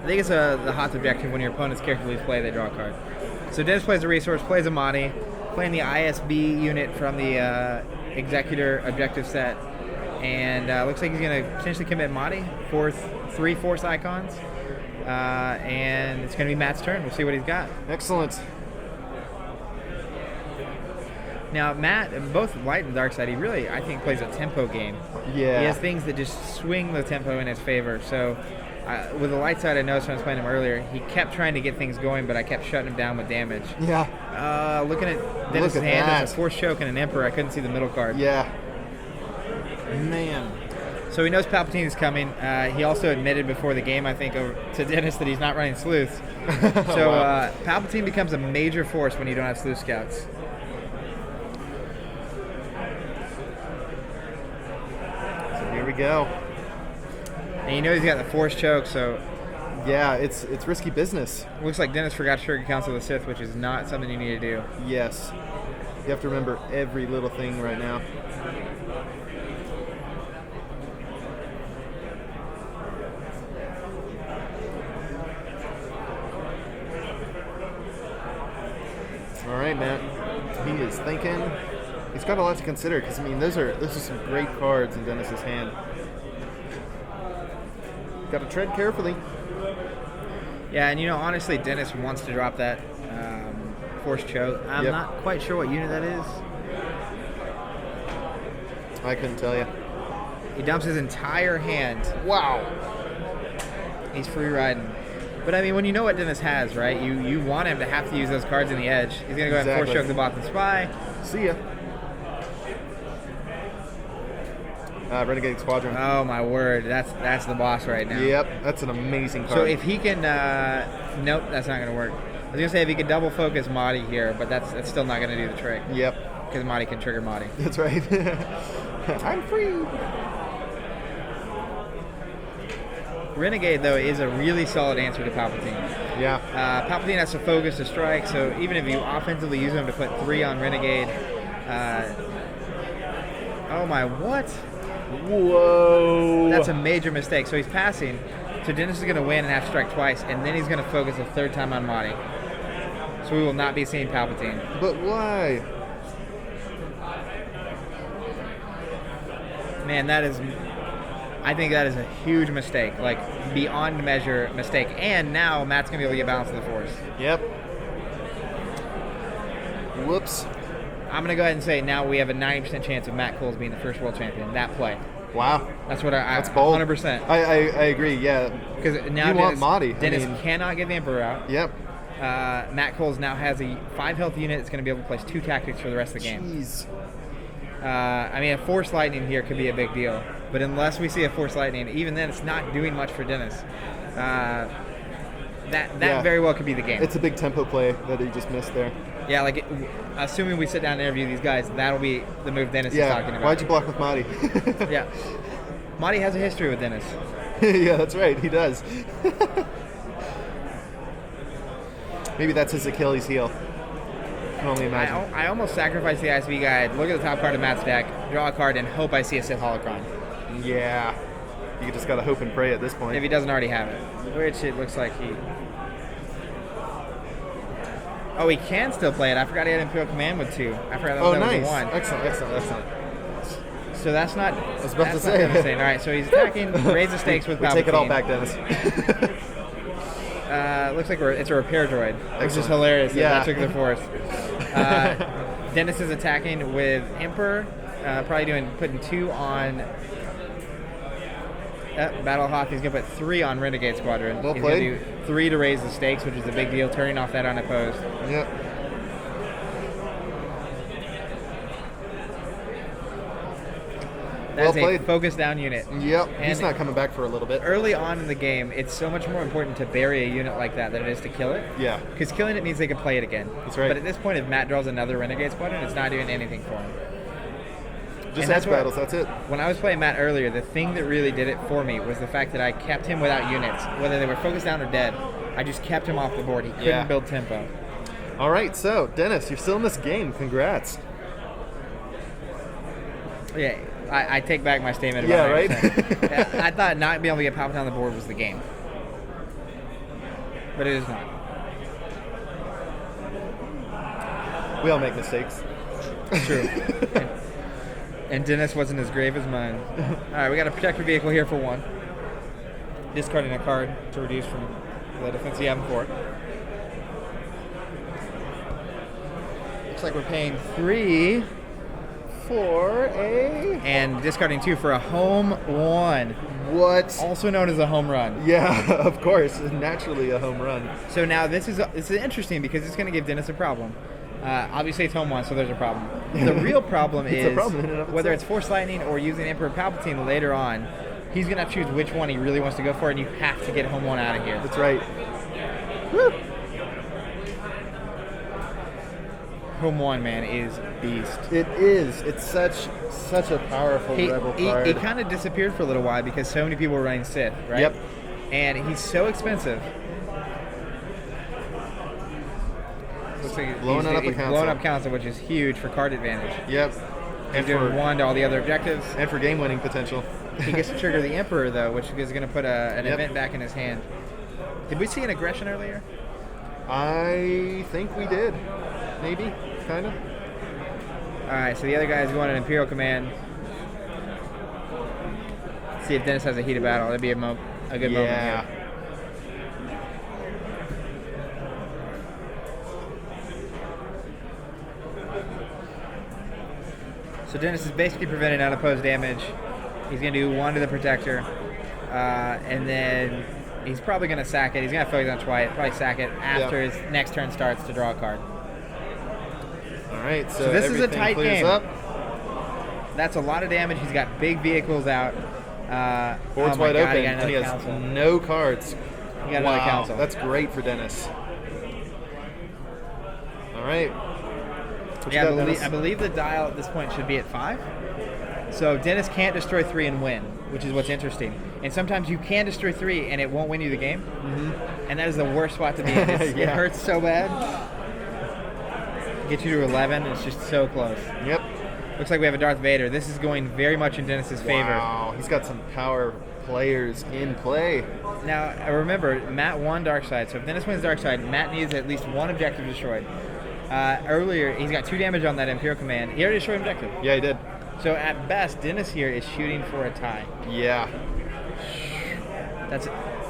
I think it's the Hoth objective. When your opponent's character leaves play, they draw a card. So Dennis plays a resource, plays a Mahdi, playing the ISB unit from the Executor objective set, and looks like he's going to potentially commit Mahdi, 3 Force icons, and it's going to be Matt's turn. We'll see what he's got. Excellent. Now, Matt, both light and dark side, he really, I think, plays a tempo game. Yeah. He has things that just swing the tempo in his favor. So, with the light side, I noticed when I was playing him earlier, he kept trying to get things going, but I kept shutting him down with damage. Yeah. Looking at Dennis' hand, there's a Force Choke and an Emperor. I couldn't see the middle card. Yeah. Man. So he knows Palpatine is coming. He also admitted before the game, I think, to Dennis that he's not running sleuths. So Wow. Palpatine becomes a major force when you don't have sleuth scouts. So here we go. And you know he's got the Force Choke, so Yeah, it's risky business. looks like Dennis forgot to trigger Council of the Sith, which is not something you need to do. Yes. You have to remember every little thing right now. All right, Matt. He is thinking. He's got a lot to consider because I mean, those are some great cards in Dennis's hand. Got to tread carefully. Yeah, and honestly, Dennis wants to drop that force choke. I'm Yep. not quite sure what unit that is. I couldn't tell you. He dumps his entire hand. Wow. He's free riding. But I mean, when you know what Dennis has, right? You want him to have to use those cards in the edge. He's gonna go ahead and force choke the Boston Spy. See ya. Renegade Squadron. Oh my word, that's the boss right now. Yep, that's an amazing card. So if he can, nope, that's not gonna work. I was gonna say if he could double focus Mahdi here, but that's still not gonna do the trick. Yep. Because Mahdi can trigger Mahdi. That's right. I'm free. Renegade though is a really solid answer to Palpatine. Yeah. Palpatine has to focus to strike, so even if you offensively use him to put 3 on Renegade, oh my, what? Whoa. That's a major mistake. So he's passing. So Dennis is going to win and have to strike twice, and then he's going to focus a 3rd time on Mahdi. So we will not be seeing Palpatine. But why? Man, I think that is a huge mistake, like beyond measure mistake. And now Matt's going to be able to get balance of the Force. Yep. Whoops. I'm going to go ahead and say now we have a 90% chance of Matt Kohls being the first world champion. That play. Wow. That's what That's bold. 100%. I agree, yeah. Because now you want Mahdi. Dennis cannot get the Emperor out. Yep. Matt Kohls now has a 5 health unit that's going to be able to place 2 tactics for the rest of the game. Jeez. I mean, a Force Lightning here could be a big deal. But unless we see a Force Lightning, even then it's not doing much for Dennis. That very well could be the game. It's a big tempo play that he just missed there. Yeah, like assuming we sit down and interview these guys, that'll be the move Dennis is talking about. Why'd you block with Mahdi? Yeah. Mahdi has a history with Dennis. Yeah, that's right. He does. Maybe that's his Achilles heel. I can only imagine. I almost sacrifice the ISB guide, look at the top card of Matt's deck, draw a card, and hope I see a Sith Holocron. Yeah. You just gotta hope and pray at this point. If he doesn't already have it. Which it looks like he... Oh, he can still play it. I forgot he had Imperial Command with 2. I forgot that was nice. a 1. Excellent. So that's not... I was about to say. All right, so he's attacking, raise the stakes with Palpatine. Take it all back, Dennis. Looks like it's a repair droid, which is Excellent. hilarious. Yeah. That took the Force. Dennis is attacking with Emperor, probably putting 2 on Battle Hoth. He's going to put 3 on Renegade Squadron. Well He's played. going to do 3 to raise the stakes, which is a big deal, turning off that unopposed. Yep. That's Well a played. focus down unit. Yep. And He's not coming back for a little bit. Early on in the game, it's so much more important to bury a unit like that than it is to kill it. Yeah. Because killing it means they can play it again. That's right. But at this point, if Matt draws another Renegade Squadron, it's not doing anything for him. Just And edge battles, that's it. When I was playing Matt earlier, the thing that really did it for me was the fact that I kept him without units. Whether they were focused down or dead, I just kept him off the board. He couldn't build tempo. All right, so, Dennis, you're still in this game. Congrats. Yeah, I take back my statement about Yeah, right? 90%. Yeah, I thought not being able to get Palpatine on the board was the game. But it is not. We all make mistakes. True. And Dennis wasn't as grave as mine. All right, we got a protector vehicle here for 1. Discarding a card to reduce from the defense you have him for. Looks like we're paying 3 For a... and discarding 2 for a home 1, What? also known as a home run. Yeah, of course. Naturally a home run. So now this is interesting because it's going to give Dennis a problem. Obviously it's home 1, so there's a problem. The real problem It's is a problem in and of whether itself. it's Force Lightning or using Emperor Palpatine later on, he's going to have to choose which one he really wants to go for, and you have to get home 1 out of here. That's right. Woo. Home 1, man, is beast. It is. It's such a powerful rebel card. He kind of disappeared for a little while because so many people were running Sith, right? Yep. And he's so expensive. Looks like Blowing up a he's council. blowing up council, which is huge for card advantage. Yep. He's And doing for, 1 to all the other objectives. and for game winning potential. He gets to trigger the Emperor, though, which is going to put an Yep. event back in his hand. Did we see an aggression earlier? I think we did. maybe, kind of. All right, so the other guy is going an Imperial Command. See if Dennis has a heated battle. That'd be a good moment here. So Dennis is basically preventing unopposed damage. He's going to do 1 to the Protector, and then he's probably going to sack it. He's going to focus on Twilight, probably sack it after his next turn starts to draw a card. All right, so this is a tight game. Up. That's a lot of damage. He's got big vehicles out. Board's wide open, and he has no cards. He got another council. That's great for Dennis. All right. I believe the dial at this point should be at 5. So Dennis can't destroy 3 and win, which is what's interesting. And sometimes you can destroy 3 and it won't win you the game. And that is the worst spot to be in. It hurts so bad. Get you to 11. It's just so close. Yep. Looks like we have a Darth Vader. This is going very much in Dennis's favor. Wow, he's got some power players in play. Now, remember, Matt won Dark Side. So if Dennis wins Dark Side, Matt needs at least 1 objective destroyed. Earlier, he's got 2 damage on that Imperial Command. He already destroyed an objective. Yeah, he did. So at best, Dennis here is shooting for a tie. Yeah. That's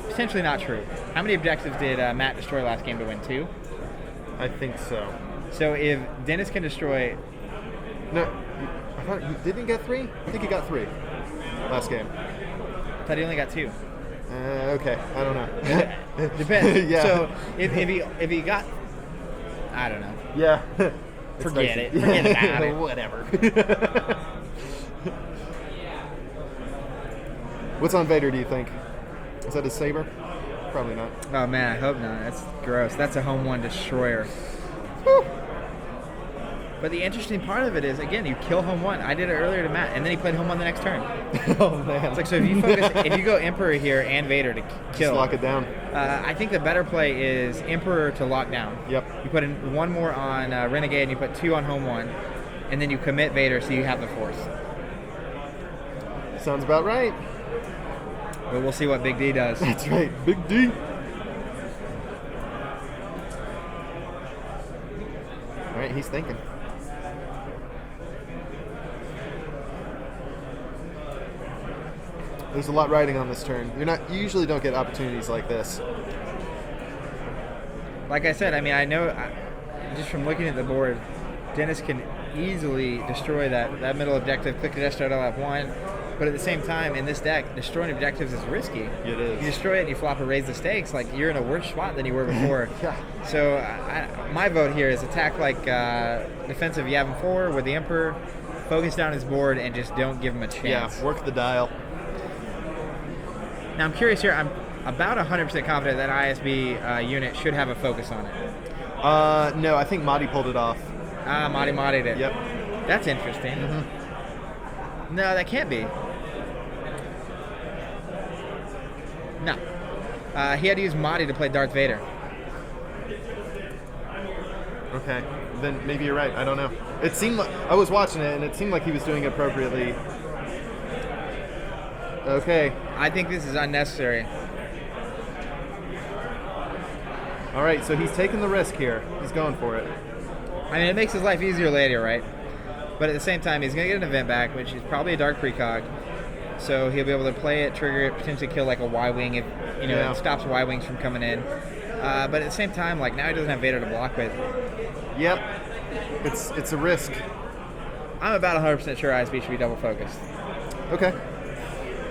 potentially not true. How many objectives did Matt destroy last game to win? 2? I think so. So if Dennis can destroy... No, I thought didn't he get 3? I think he got 3 last game. I thought he only got 2. Okay, I don't know. Depends. Yeah. So if he got... I don't know. Yeah. Forget it. Forget about it. Whatever. What's on Vader, do you think? Is that a saber? Probably not. Oh, man, I hope not. That's gross. That's a home 1 destroyer. Whew. But the interesting part of it is, again, you kill home 1. I did it earlier to Matt, and then he played home 1 the next turn. Oh, man. It's like, so if you focus, if you go Emperor here and Vader to kill. Just lock it down. I think the better play is Emperor to lock down. Yep. You put in 1 more on Renegade, and you put 2 on home 1, and then you commit Vader so you have the Force. Sounds about right. But we'll see what Big D does. That's right, Big D. All right, he's thinking. There's a lot riding on this turn. You usually don't get opportunities like this. Like I said, I mean, I know just from looking at the board, Dennis can easily destroy that middle objective, click the destroy all F1. But at the same time, in this deck, destroying objectives is risky. It is. You destroy it and you flop a raise the stakes, like you're in a worse spot than you were before. Yeah. So my vote here is attack like defensive Yavin 4 with the Emperor, focus down his board, and just don't give him a chance. Yeah, work the dial. Now I'm curious here, I'm about 100% confident that ISB unit should have a focus on it. No, I think Mahdi pulled it off. Mahdi'd it. Yep. That's interesting. Mm-hmm. No, that can't be. No. He had to use Mahdi to play Darth Vader. Okay, then maybe you're right. I don't know. It seemed like I was watching it, and it seemed like he was doing it appropriately. Okay. I think this is unnecessary. All right, so he's taking the risk here. He's going for it. I mean, it makes his life easier later, right? But at the same time, he's going to get an event back, which is probably a Dark Precog. So he'll be able to play it, trigger it, potentially kill like a Y-Wing if, it stops Y-Wings from coming in. But at the same time, like now he doesn't have Vader to block with. Yep. It's a risk. I'm about 100% sure ISB should be double focused. Okay.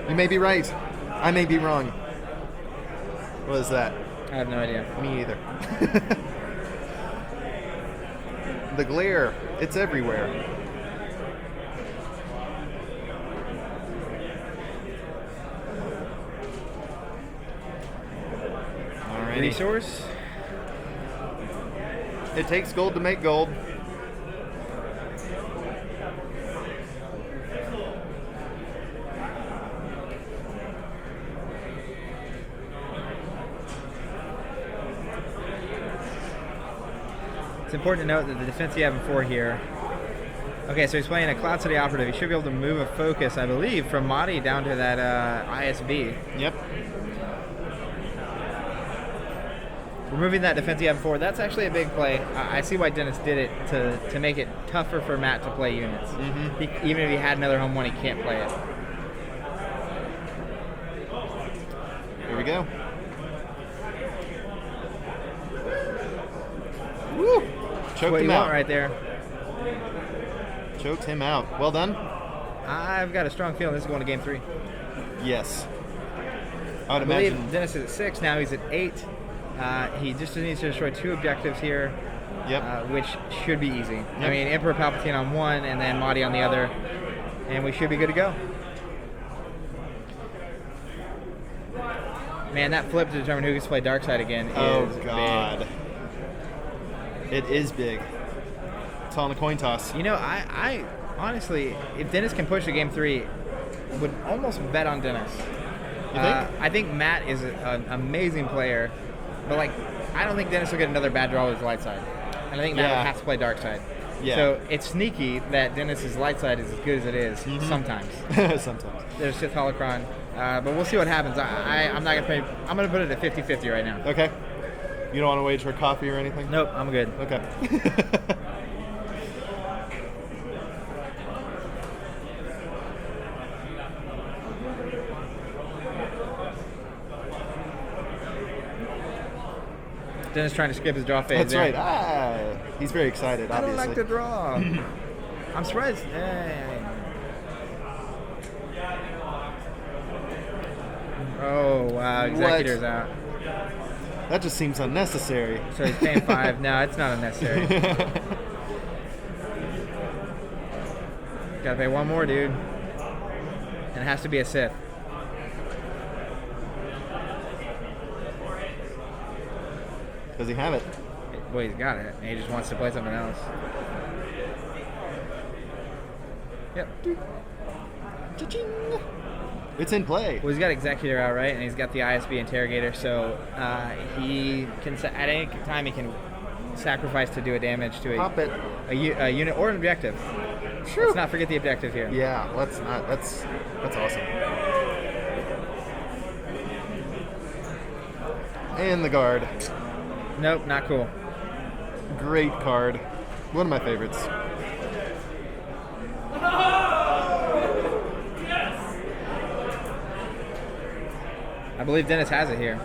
You may be right. I may be wrong. What is that? I have no idea. Me either. The glare, it's everywhere. Alrighty. Resource? It takes gold to make gold. It's important to note that the defense you have in 4 here. Okay, so he's playing a Cloud City Operative. He should be able to move a focus, I believe, from Mahdi down to that ISB. Yep. removing that defensive M4, that's actually a big play. I see why Dennis did it to make it tougher for Matt to play units. Even if he had another home one, he can't play it. Here we go. Woo! Choked What him you out want right there. Choked him out. Well done. I've got a strong feeling this is going to game 3. Yes. I would I believe imagine. Dennis is at 6. Now he's at 8. He just needs to destroy 2 objectives here, which should be easy. Yep. I mean, Emperor Palpatine on one and then Mahdi on the other, and we should be good to go. Man, that flip to determine who gets to play dark side again is God. big. It is big. It's on a coin toss. You know, I honestly, if Dennis can push to game 3, would almost bet on Dennis. You think? I think Matt is an amazing player, but like, I don't think Dennis will get another bad draw with his light side. And I think Matt will have to play dark side. Yeah. So it's sneaky that Dennis's light side is as good as it is sometimes. Sometimes. There's Sith Holocron, but we'll see what happens. I'm not gonna play. I'm gonna put it at 50-50 right now. Okay. You don't want to wait for coffee or anything? Nope, I'm good. Okay. Dennis trying to skip his draw phase. That's right. He's very excited, I don't obviously. like to draw. I'm surprised. Oh, wow. Executor's out. That just seems unnecessary. So he's paying 5. No, it's not unnecessary. Gotta pay 1 more, dude. And it has to be a Sith. Does he have it? Well, he's got it. And he just wants to play something else. Yep. Cha-ching. It's in play. Well, he's got Executor out, right? And he's got the ISB Interrogator, so he can, at any time, he can sacrifice to do a damage to Pop it. a unit or an objective. Sure. Let's not forget the objective here. Yeah, let's not. That's awesome. And the guard. Nope, not cool. Great card. One of my favorites. I believe Dennis has it here.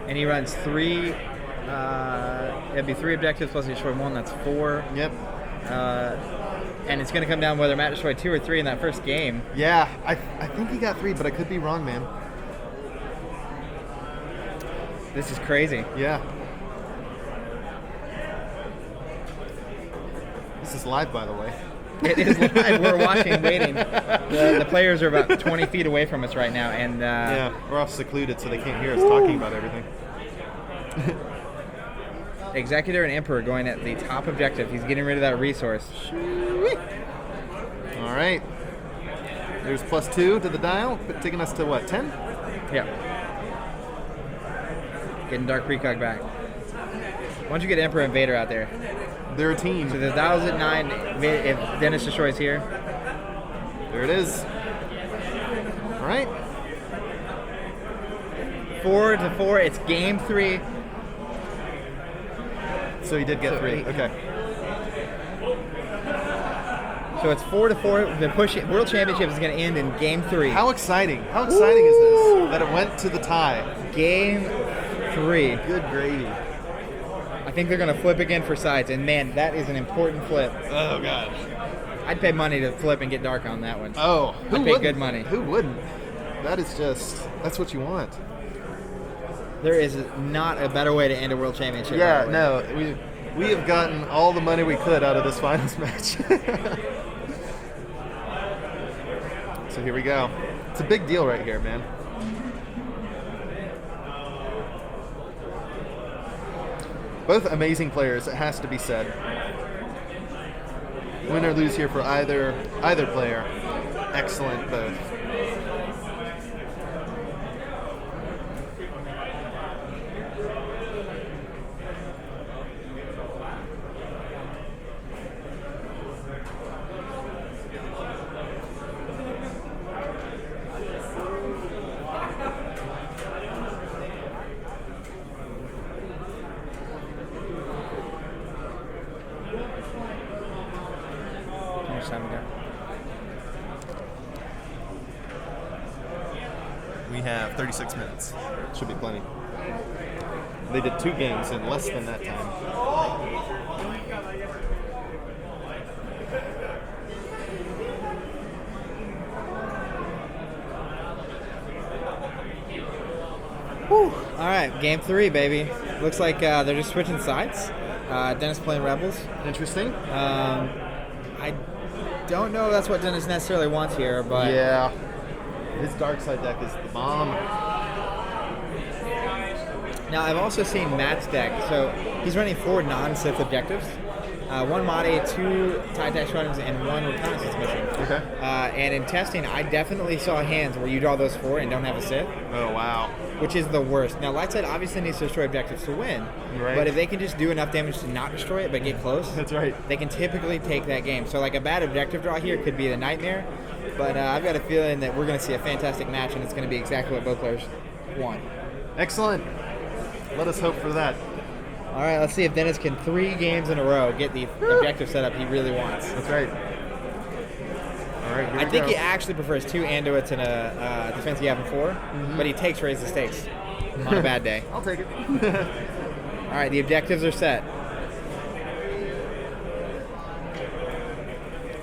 And he runs 3. It'd be 3 objectives plus he destroyed 1. That's 4. Yep. And it's going to come down whether Matt destroyed 2 or 3 in that first game. Yeah, I think he got 3, but I could be wrong, man. This is crazy. Yeah. This is live, by the way. It is live. We're watching, waiting. The players are about 20 feet away from us right now, and Yeah, we're off secluded, so they can't hear us talking about everything. Executor and Emperor going at the top objective. He's getting rid of that resource. All right. There's +2 to the dial, taking us to what, 10? Yeah. Getting Dark Precog back. Once you get Emperor and Vader out there. They're a team. So the dial's at 9 if Dennis destroys here. There it is. All right. 4-4. It's game 3. So he did get 3. Okay. So it's 4-4. The World Championship is going to end in game 3. How exciting. How exciting is this that it went to the tie? Game 3. Good gravy. I think they're going to flip again for sides, and man, that is an important flip. Oh, God. I'd pay money to flip and get dark on that one. Oh, who I'd pay wouldn't? good money. Who wouldn't? That is just, that's what you want. There is not a better way to end a World Championship. Yeah, by the way. no, we have gotten all the money we could out of this finals match. So here we go. It's a big deal right here, man. Both amazing players, it has to be said. Win or lose here for either player. Excellent both. We have 36 minutes. Should be plenty. They did 2 games in less than that time. Whew. All right, game 3, baby. Looks like they're just switching sides. Dennis playing Rebels. Interesting. I don't know if that's what Dennis necessarily wants here, but Yeah. His dark side deck is the bomb. now I've also seen Matt's deck. So he's running 4 non-Sith objectives. 1 Mahdi, 2 TIE Tech Squadrons, and 1 reconnaissance mission. Okay. And in testing, I definitely saw hands where you draw those 4 and don't have a Sith, Oh, wow. which is the worst. Now, light side obviously needs to destroy objectives to win, Right. but if they can just do enough damage to not destroy it but get close, That's right. they can typically take that game. So, like, a bad objective draw here could be the nightmare, but I've got a feeling that we're going to see a fantastic match, and it's going to be exactly what both players want. Excellent. Let us hope for that. All right, let's see if Dennis can 3 games in a row get the objective setup he really wants. That's right. All right, here I we think go. he actually prefers 2 Anduits and a defense Yavin 4, but he takes raise the stakes on a bad day. I'll take it. All right, the objectives are set.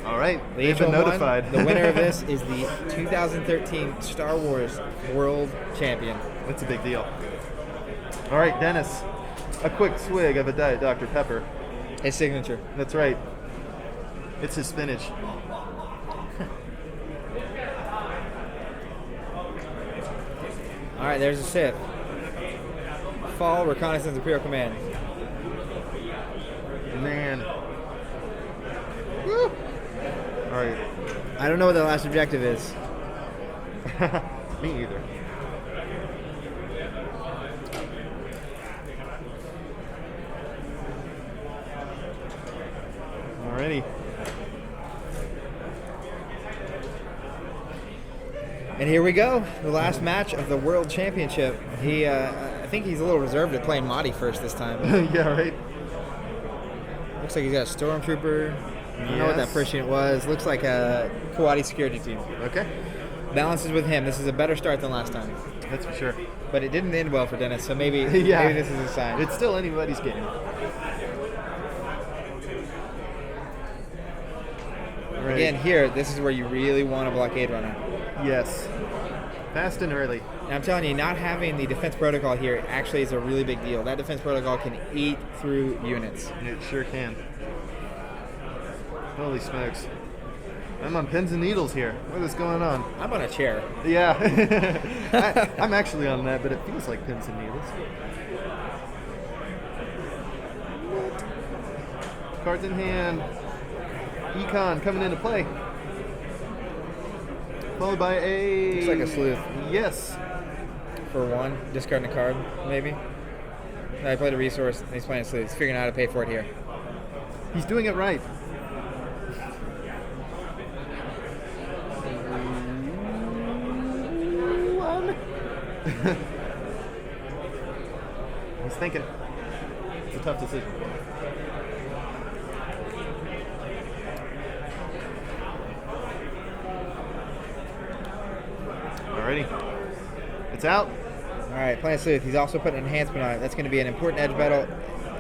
All right, The they've been H1 notified. The winner of this is the 2013 Star Wars World Champion. That's a big deal. All right, Dennis, a quick swig of a Diet Dr. Pepper. His signature. That's right. It's his spinach. All right, there's a Sith. Fall, Reconnaissance, Imperial Command. Man. Woo. All right. I don't know what the last objective is. Me either. Alrighty. And here we go, the last match of the World Championship. I think he's a little reserved at playing Mahdi first this time. Yeah, right. Looks like he's got a Stormtrooper. I don't know what that Yes. first unit was. Looks like a Kuwati security team. Okay. Balances with him. This is a better start than last time. That's for sure. But it didn't end well for Dennis, so maybe, Yeah. maybe this is a sign. It's still anybody's game. Right. Again, here, this is where you really want a blockade runner. Yes. Fast and early. And I'm telling you, not having the defense protocol here actually is a really big deal. That defense protocol can eat through units. It sure can. Holy smokes. I'm on pins and needles here. What is going on? I'm on a chair. Yeah. I'm actually on that, but it feels like pins and needles. Cards in hand. Econ coming into play. Followed by a... Looks like a sleuth. Yes. For 1, discarding a card, maybe. No, he played a resource, and he's playing a sleuth. He's figuring out how to pay for it here. He's doing it right. He's thinking. It's a tough decision. Alrighty. It's out. All right, playing sleuth. He's also putting an enhancement on it. That's going to be an important edge battle.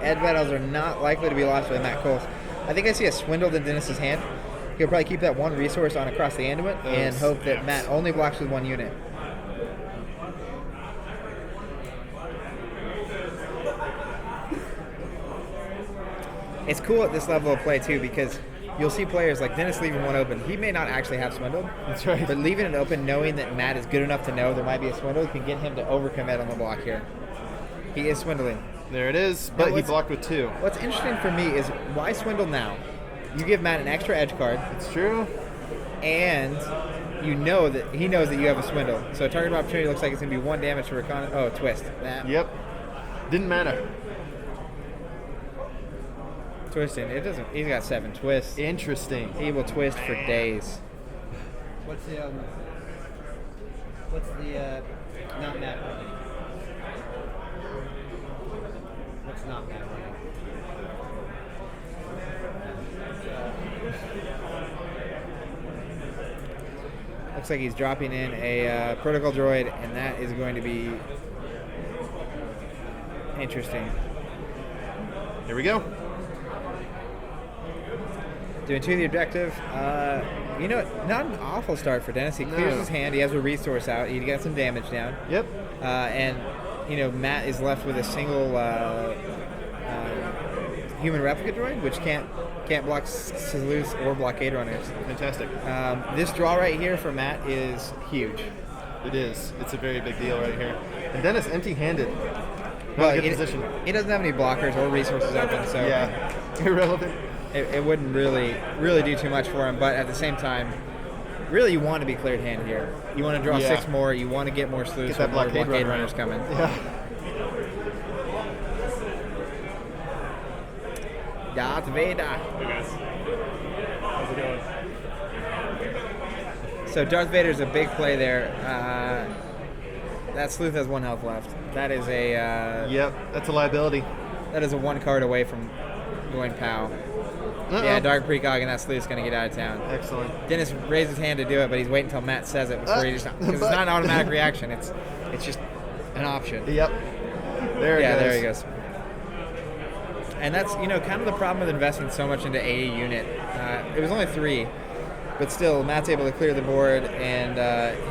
Edge battles are not likely to be lost by Matt Kohls. I think I see a swindled in Dennis's hand. He'll probably keep that 1 resource on across the Anduit and hope that Matt only blocks with 1 unit. It's cool at this level of play too because you'll see players like Dennis leaving 1 open. He may not actually have swindled. That's right. But leaving it open, knowing that Matt is good enough to know there might be a swindle, can get him to overcommit on the block here. He is swindling. There it is, but he what's- blocked with 2. What's interesting for me is why swindle now? You give Matt an extra edge card, It's true. and you know that he knows that you have a swindle. So target of opportunity looks like it's going to be 1 damage to recon. Oh, twist. Nah. Yep. Didn't matter. Twisting. It doesn't. He's got 7 twists. Interesting. He will twist for days. What's the not Matt running? What's not Matt running? Looks like he's dropping in a protocol droid, and that is going to be interesting. Here we go. Doing 2 the objective. You know, not an awful start for Dennis. He clears his hand. He has a resource out. He got some damage down. Yep. And, you know, Matt is left with a single human replica droid, which can't block sleuths or blockade runners. Fantastic. This draw right here for Matt is huge. It is. It's a very big deal right here. And Dennis empty-handed. Not Well, a good position. he doesn't have any blockers or resources open, so Yeah. Irrelevant. it wouldn't really do too much for him. But at the same time, really you want to be cleared hand here. You want to draw 6 more. You want to get more sleuths Get that or more blockade blockade runner. runners coming. Yeah. Darth Vader. Hey guys. How's it going? So Darth Vader's a big play there. That sleuth has 1 health left. That is a Yep. That's a liability. that is a 1 card away from going POW. Uh-oh. Yeah, Dark Precog, and that sleuth's going to get out of town. Excellent. Dennis raised his hand to do it, but he's waiting until Matt says it before he just, because it's not an automatic reaction. It's just an option. Yep. There it goes. There he goes. And that's, you know, kind of the problem with investing so much into a unit. It was only 3, but still, Matt's able to clear the board, and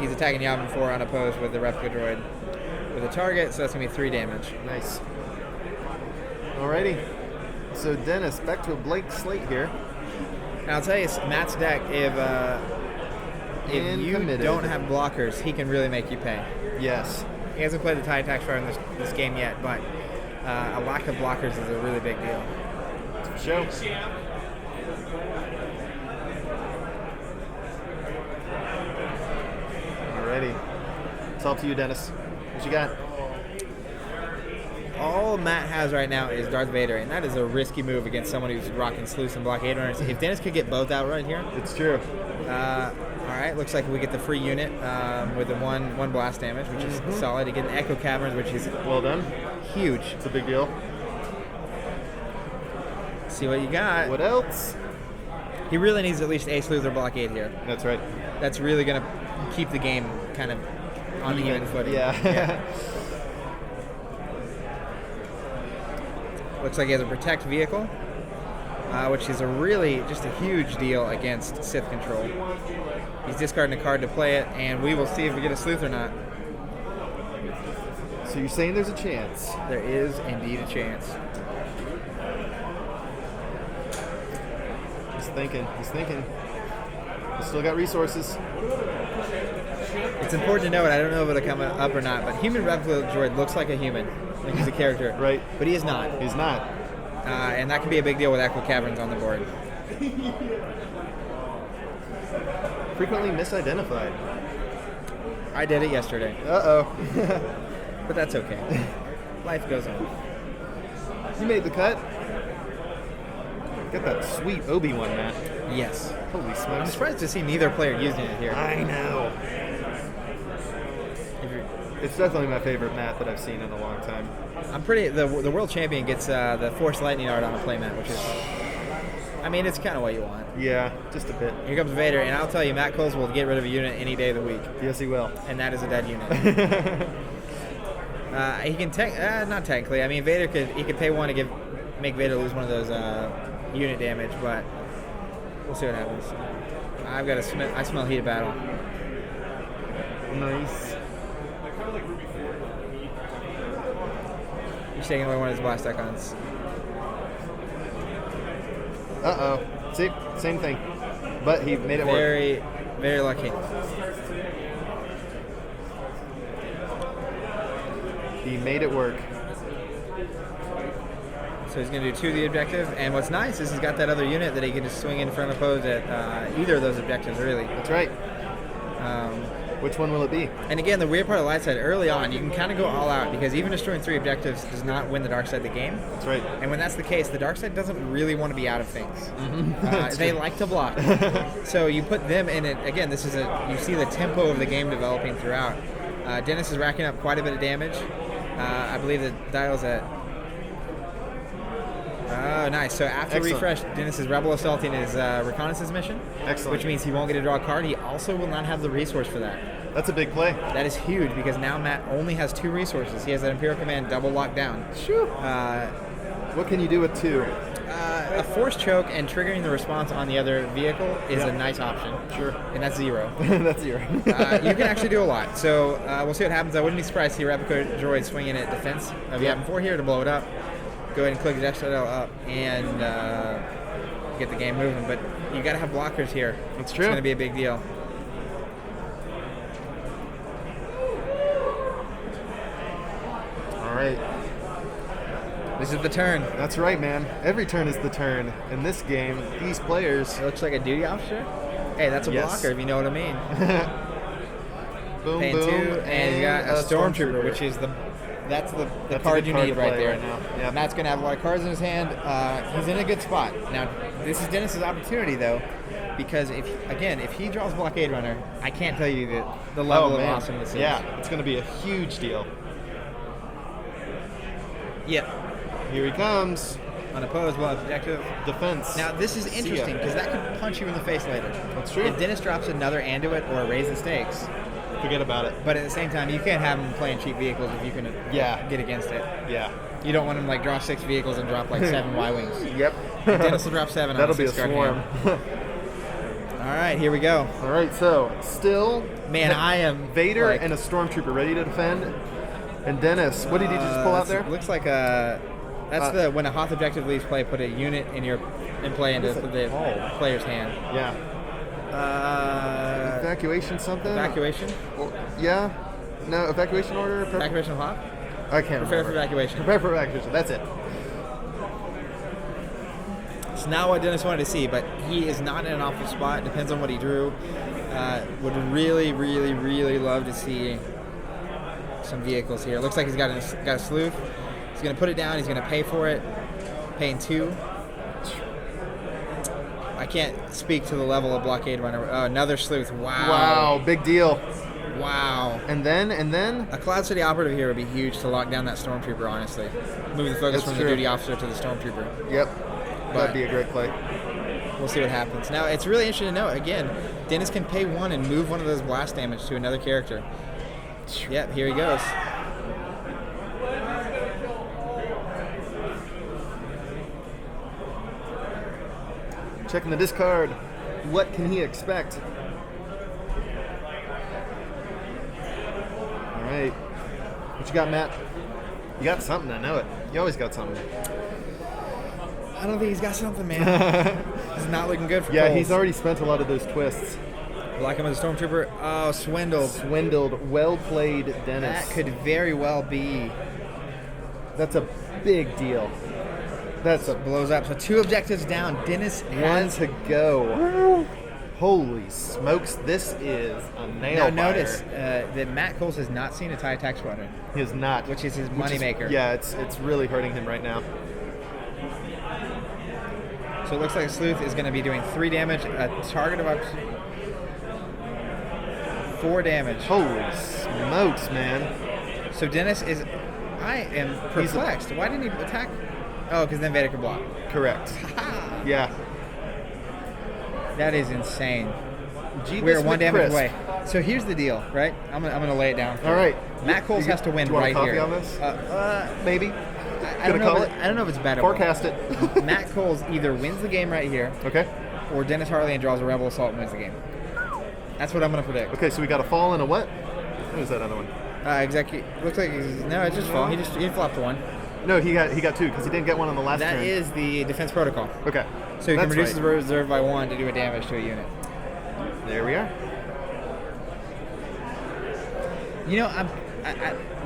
he's attacking Yavin 4 unopposed with the replica droid with a target, so that's going to be 3 damage. Nice. Alrighty. So Dennis, back to a blank slate here. And I'll tell you, Matt's deck, if you Committed. don't have blockers, he can really make you pay. Yes. He hasn't played the TIE Attack Fire in this game yet, but a lack of blockers is a really big deal. For sure. Alrighty. It's all to you, Dennis. What you got? All Matt has right now is Darth Vader, and that is a risky move against someone who's rocking sleuths and blockade runners. If Dennis could get both out right here, It's true. all right, looks like we get the free unit with the one blast damage, which is solid. You get an Echo Caverns, which is Well done. huge. It's a big deal. See what you got. What else? He really needs at least a sleuth or blockade here. That's right. That's really going to keep the game kind of on Even. even footing. Yeah. Looks like he has a protect vehicle, which is just a huge deal against Sith control. He's discarding a card to play it, and we will see if we get a sleuth or not. So you're saying there's a chance? There is indeed a chance. He's thinking. He's thinking. He's still got resources. It's important to note, I don't know if it'll come up or not, but human replica droid looks like a human, like he's a character. Right. But he is not. He's not. And that can be a big deal with Echo Caverns on the board. Frequently misidentified. I did it yesterday, Uh-oh. but that's okay. Life goes on. You made the cut. Got that sweet Obi-Wan, Matt. Yes. Holy I'm smokes. surprised to see neither player using it here. I know. If you're- It's definitely my favorite Matt that I've seen in a long time. the world champion gets the Force Lightning Art on a playmat, which is, I mean, it's kind of what you want. Yeah, just a bit. Here comes Vader, and I'll tell you, Matt Kohls will get rid of a unit any day of the week, Yes, he will. and that is a dead unit. He can not technically. I mean, Vader could pay 1 to make Vader lose one of those unit damage, but we'll see what happens. I smell heat of battle. Nice. He's taking away one of his blast icons. Uh-oh. See? Same thing. But he made it work. Very, very lucky. He made it work. So he's going to do 2 the objective, and what's nice is he's got that other unit that he can just swing in front of opposed at either of those objectives, really. That's right. Which one will it be? And again, the weird part of the light side, early on, you can kind of go all out, because even destroying 3 objectives does not win the dark side the game. That's right. And when that's the case, the dark side doesn't really want to be out of things. That's They true. like to block. So you put them in it. Again, you see the tempo of the game developing throughout. Dennis is racking up quite a bit of damage. I believe the dial's at Oh, nice. So after Excellent. refresh, Dennis is Rebel Assaulting his reconnaissance mission. Excellent. Which means he won't get to draw a card. He also will not have the resource for that. That's a big play. That is huge because now Matt only has 2 resources. He has that Imperial Command double locked down. Shoo. What can you do with 2? A force choke and triggering the response on the other vehicle is a nice option. Sure. And that's 0. That's 0. You can actually do a lot. So we'll see what happens. I wouldn't be surprised to see Replica Droid swinging at defense of Yavin 4 here to blow it up. Go ahead and click Dash up and get the game moving. But you got to have blockers here. That's true. It's going to be a big deal. All right. This is the turn. That's right, man. Every turn is the turn. In this game, these players... It looks like a duty officer. Hey, that's a blocker if you know what I mean. Boom, Paying boom. 2, and you got a Stormtrooper, which is that's the card you need right there. Right now. Yep. Matt's going to have a lot of cards in his hand. He's in a good spot. Now, this is Dennis's opportunity, though, because if he draws Blockade Runner, I can't tell you the level of awesome this is. Yeah, it's going to be a huge deal. Yep. Here he comes. Unopposed, well, objective. Defense. Now, this is interesting because that could punch you in the face later. That's true. If Dennis drops another Anduit or raise the stakes, forget about it. but at the same time, you can't have him playing cheap vehicles if you can get against it. Yeah. You don't want him like draw 6 vehicles and drop like 7 Y-Wings. Yep. Dennis will drop 7 That'll on be a 6 card swarm. hand. All right, here we go. All right, so still... Man, I am... Vader like, and a Stormtrooper ready to defend. And Dennis, what did he just pull out there? Looks like a... That's when a Hoth objective leaves play, put a unit in play into the player's hand. Yeah. Evacuation something? Evacuation? Yeah. No, evacuation order? Evacuation of Hoth? I can't Prepare for remember. evacuation. Prepare for evacuation. That's it. It's not what Dennis wanted to see, but he is not in an awful spot. Depends on what he drew. Would really, really, really love to see some vehicles here. Looks like he's got a sleuth. He's going to put it down. He's going to pay for it. Paying 2. I can't speak to the level of Blockade Runner. Another sleuth. Wow. Wow, big deal. Wow. And then? A Cloud City operative here would be huge to lock down that Stormtrooper, honestly. Move the focus from the duty officer to the Stormtrooper. Yep. That'd be a great play. We'll see what happens. Now, it's really interesting to know, again, Dennis can pay 1 and move one of those blast damage to another character. Yep, here he goes. Checking the discard. What can he expect? All right. What you got, Matt? You got something, I know it. You always got something. I don't think he's got something, man. It's not looking good for Yeah, Kohls. he's already spent a lot of those twists. Block him with a Stormtrooper. Oh, swindled. Swindled. Well played, Dennis. That could very well be. That's a big deal. That's a Blows up. So 2 objectives down. Dennis one has... to go. Holy smokes, this is a nail Now biter. notice that Matt Kohls has not seen a TIE attack squadron. He is not. Which is his Which is- moneymaker. Yeah, it's really hurting him right now. So it looks like Sleuth is going to be doing 3 damage. A target of up 4 damage. Holy smokes, man. So Dennis is... I am perplexed. Why didn't he attack? Oh, because then Vader could block. Correct. Yeah. That is insane. Jeebus We're 1 damage McCrisp. away. So here's the deal, right? I'm gonna lay it down. All right. Matt Kohls has to win Do you want right coffee here. on this? I Maybe. don't Gonna know. call I don't know if it's better. Forecast it. Matt Kohls either wins the game right here, Okay. or Dennis Harlien draws a Rebel Assault and wins the game. That's what I'm gonna predict. Okay, so we got a fall and a what? What is that other one? Exactly. Looks like it's just fall. He flopped 1. No, he got 2 because he didn't get 1 on the last That turn. is the defense protocol. Okay. So you can That's reduce right. the reserve by 1 to do a damage to a unit. There we are. You know,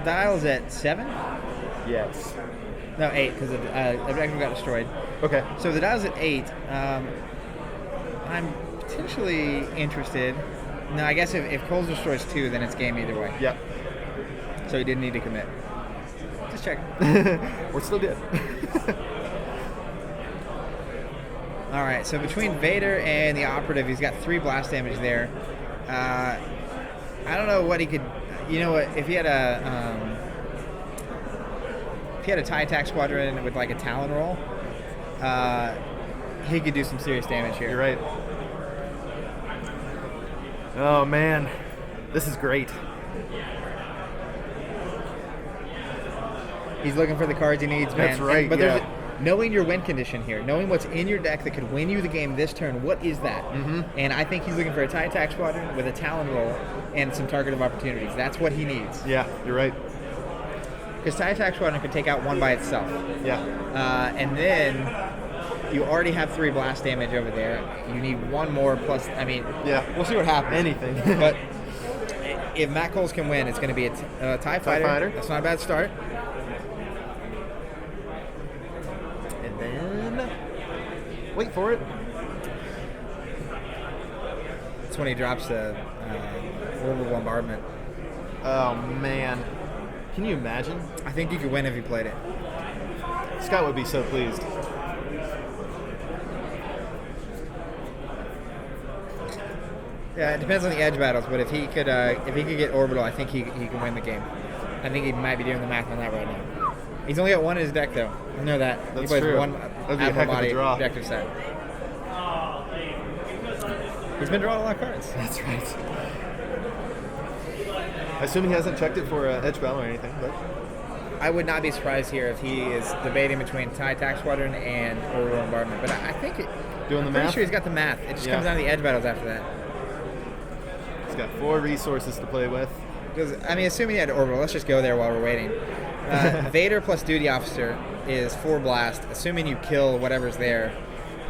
dial's at 7. Yes. No, 8 because the objective got destroyed. Okay. So the dial's at 8. I'm potentially interested. No, I guess if Kohls destroys 2, then it's game either way. Yep. So he didn't need to commit. Just check. We're still good. All right. So between Vader and the operative, he's got 3 blast damage there. I don't know what he could. You know what? If he had a TIE attack squadron with like a Talon roll, he could do some serious damage here. You're right. Oh man, this is great. He's looking for the cards he needs, man. That's right, But yeah. there's knowing your win condition here, knowing what's in your deck that could win you the game this turn, what is that? Mm-hmm. And I think he's looking for a TIE attack squadron with a Talon roll and some targeted opportunities. That's what he needs. Yeah, you're right. Because TIE attack squadron can take out one by itself. Yeah. And then you already have 3 blast damage over there. You need one more plus, I mean, Yeah. we'll see what happens. Anything. But if Matt Kohls can win, it's going to be a TIE fighter. That's not a bad start. And then wait for it. That's when he drops the orbital bombardment. Oh man, can you imagine? I think you could win if he played it. Scott would be so pleased. Yeah, it depends on the edge battles, but if he could get orbital, I think he can win the game. I think he might be doing the math on that right now. He's only got one in his deck though. I know that. He That's plays true. one That'd be a Admiral heck of a body draw. objective set. He's been drawing a lot of cards. That's right. I assume he hasn't checked it for edge battle or anything, but I would not be surprised here if he is debating between TIE attack squadron and orbital bombardment. But I think doing the I'm pretty math. sure he's got the math. It just Yeah. comes down to the edge battles after that. He's got 4 resources to play with. Because I mean, assuming he had orbital, let's just go there while we're waiting. Vader plus duty officer is 4 blast. Assuming you kill whatever's there,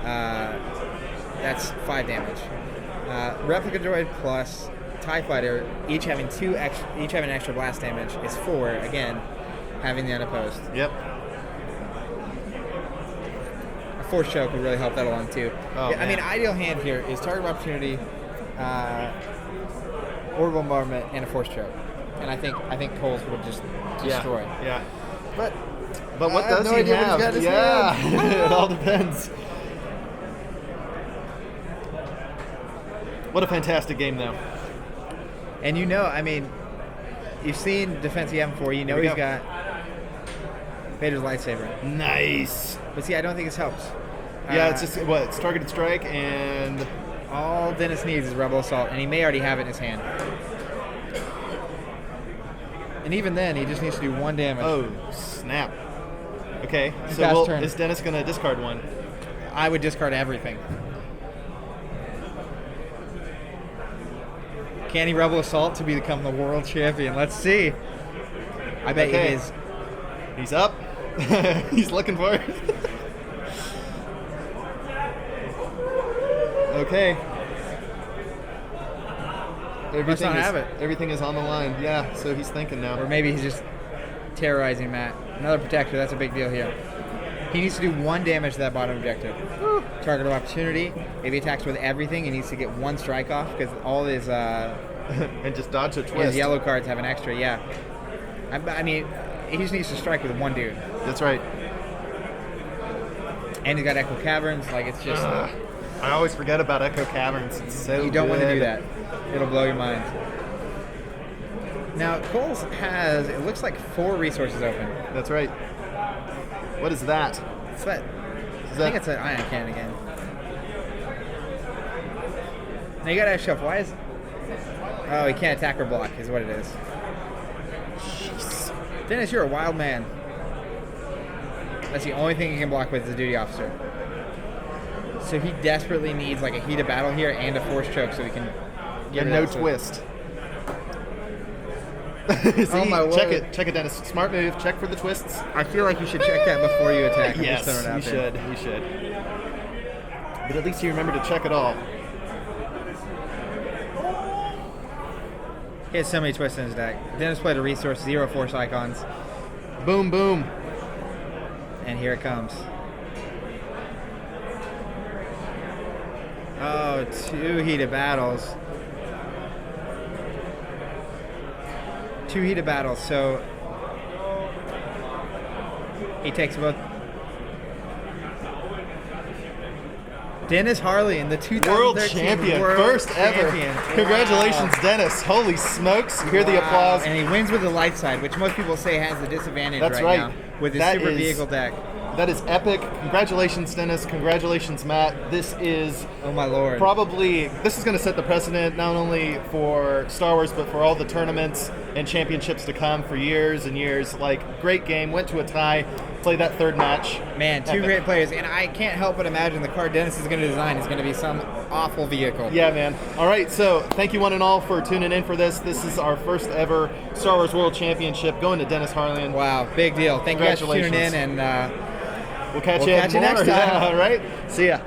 that's 5 damage. Replica droid plus TIE fighter, each having extra blast damage, is 4. Again, having the unopposed. Yep. A force choke would really help that along too. Oh, Yeah, I mean, man. ideal hand here is target of opportunity, orbital bombardment, and a force choke. And I think Kohls would just destroy. Yeah. But what I have does no he idea what he's have? got in his Yeah. hand. It all depends. What a fantastic game, though. And you know, I mean, you've seen Defense EM 4. You know Here we he's go. got Vader's lightsaber. Nice. But see, I don't think this helps. Yeah, it's just it's targeted strike and All Dennis needs is Rebel Assault, and he may already have it in his hand. And even then, he just needs to do 1 damage. oh snap. Okay, Fast so turn. is Dennis gonna discard one? I would discard everything. Can he Rebel Assault to become the world champion? Let's see. I bet Okay. he is. He's up. He's looking for it. Okay. Must not have it. Everything is on the line. Yeah, so he's thinking now. Or maybe he's just terrorizing Matt. Another protector, that's a big deal here. He needs to do 1 damage to that bottom objective. Target of opportunity. If he attacks with everything, he needs to get 1 strike off because all his and just dodge a his twist. yellow cards have an extra, yeah. I mean, he just needs to strike with 1 dude. That's right. And he's got Echo Caverns, like it's just... I always forget about Echo Caverns. It's so You don't want to good. do that. It'll blow your mind. Now, Kohls has, it looks like 4 resources open. That's right. What is that? It's that, I think it's an ion cannon again. Now you gotta ask yourself, why is... Oh, he can't attack or block, is what it is. Jeez. Dennis, you're a wild man. That's the only thing he can block with is a duty officer. So he desperately needs like a heat of battle here and a force choke so he can get And rid no of it. twist. See, Oh my word. Check it, Dennis. Smart move. Check for the twists. I feel like you should check that before you attack. I'm Yes, just throwing it out you there. should. You should. But at least you remember to check it all. He has so many twists in his deck. Dennis played a resource, 0 force icons, Boom, boom. and here it comes. Oh, 2 heated battles. 2 heated battles, so he takes both. Dennis Harlien, the 2013 World champion. World First ever. champion. Congratulations, Wow. Dennis. Holy smokes. Hear the Wow. applause. And he wins with the light side, which most people say has the disadvantage That's right right. now with his That super is- vehicle deck. That is epic. Congratulations, Dennis. Congratulations, Matt. This is Oh my lord. this is going to set the precedent not only for Star Wars, but for all the tournaments and championships to come for years and years. Like, great game. Went to a tie. Play that third match. Man, two Epic. great players, and I can't help but imagine the car Dennis is going to design is going to be some awful vehicle. Yeah, man. All right, so thank you one and all for tuning in for this. This is our first ever Star Wars World Championship going to Dennis Harlien. Wow, big deal. Thank you guys for tuning in, and We'll catch you catch you more. next time. Yeah, all right. See ya.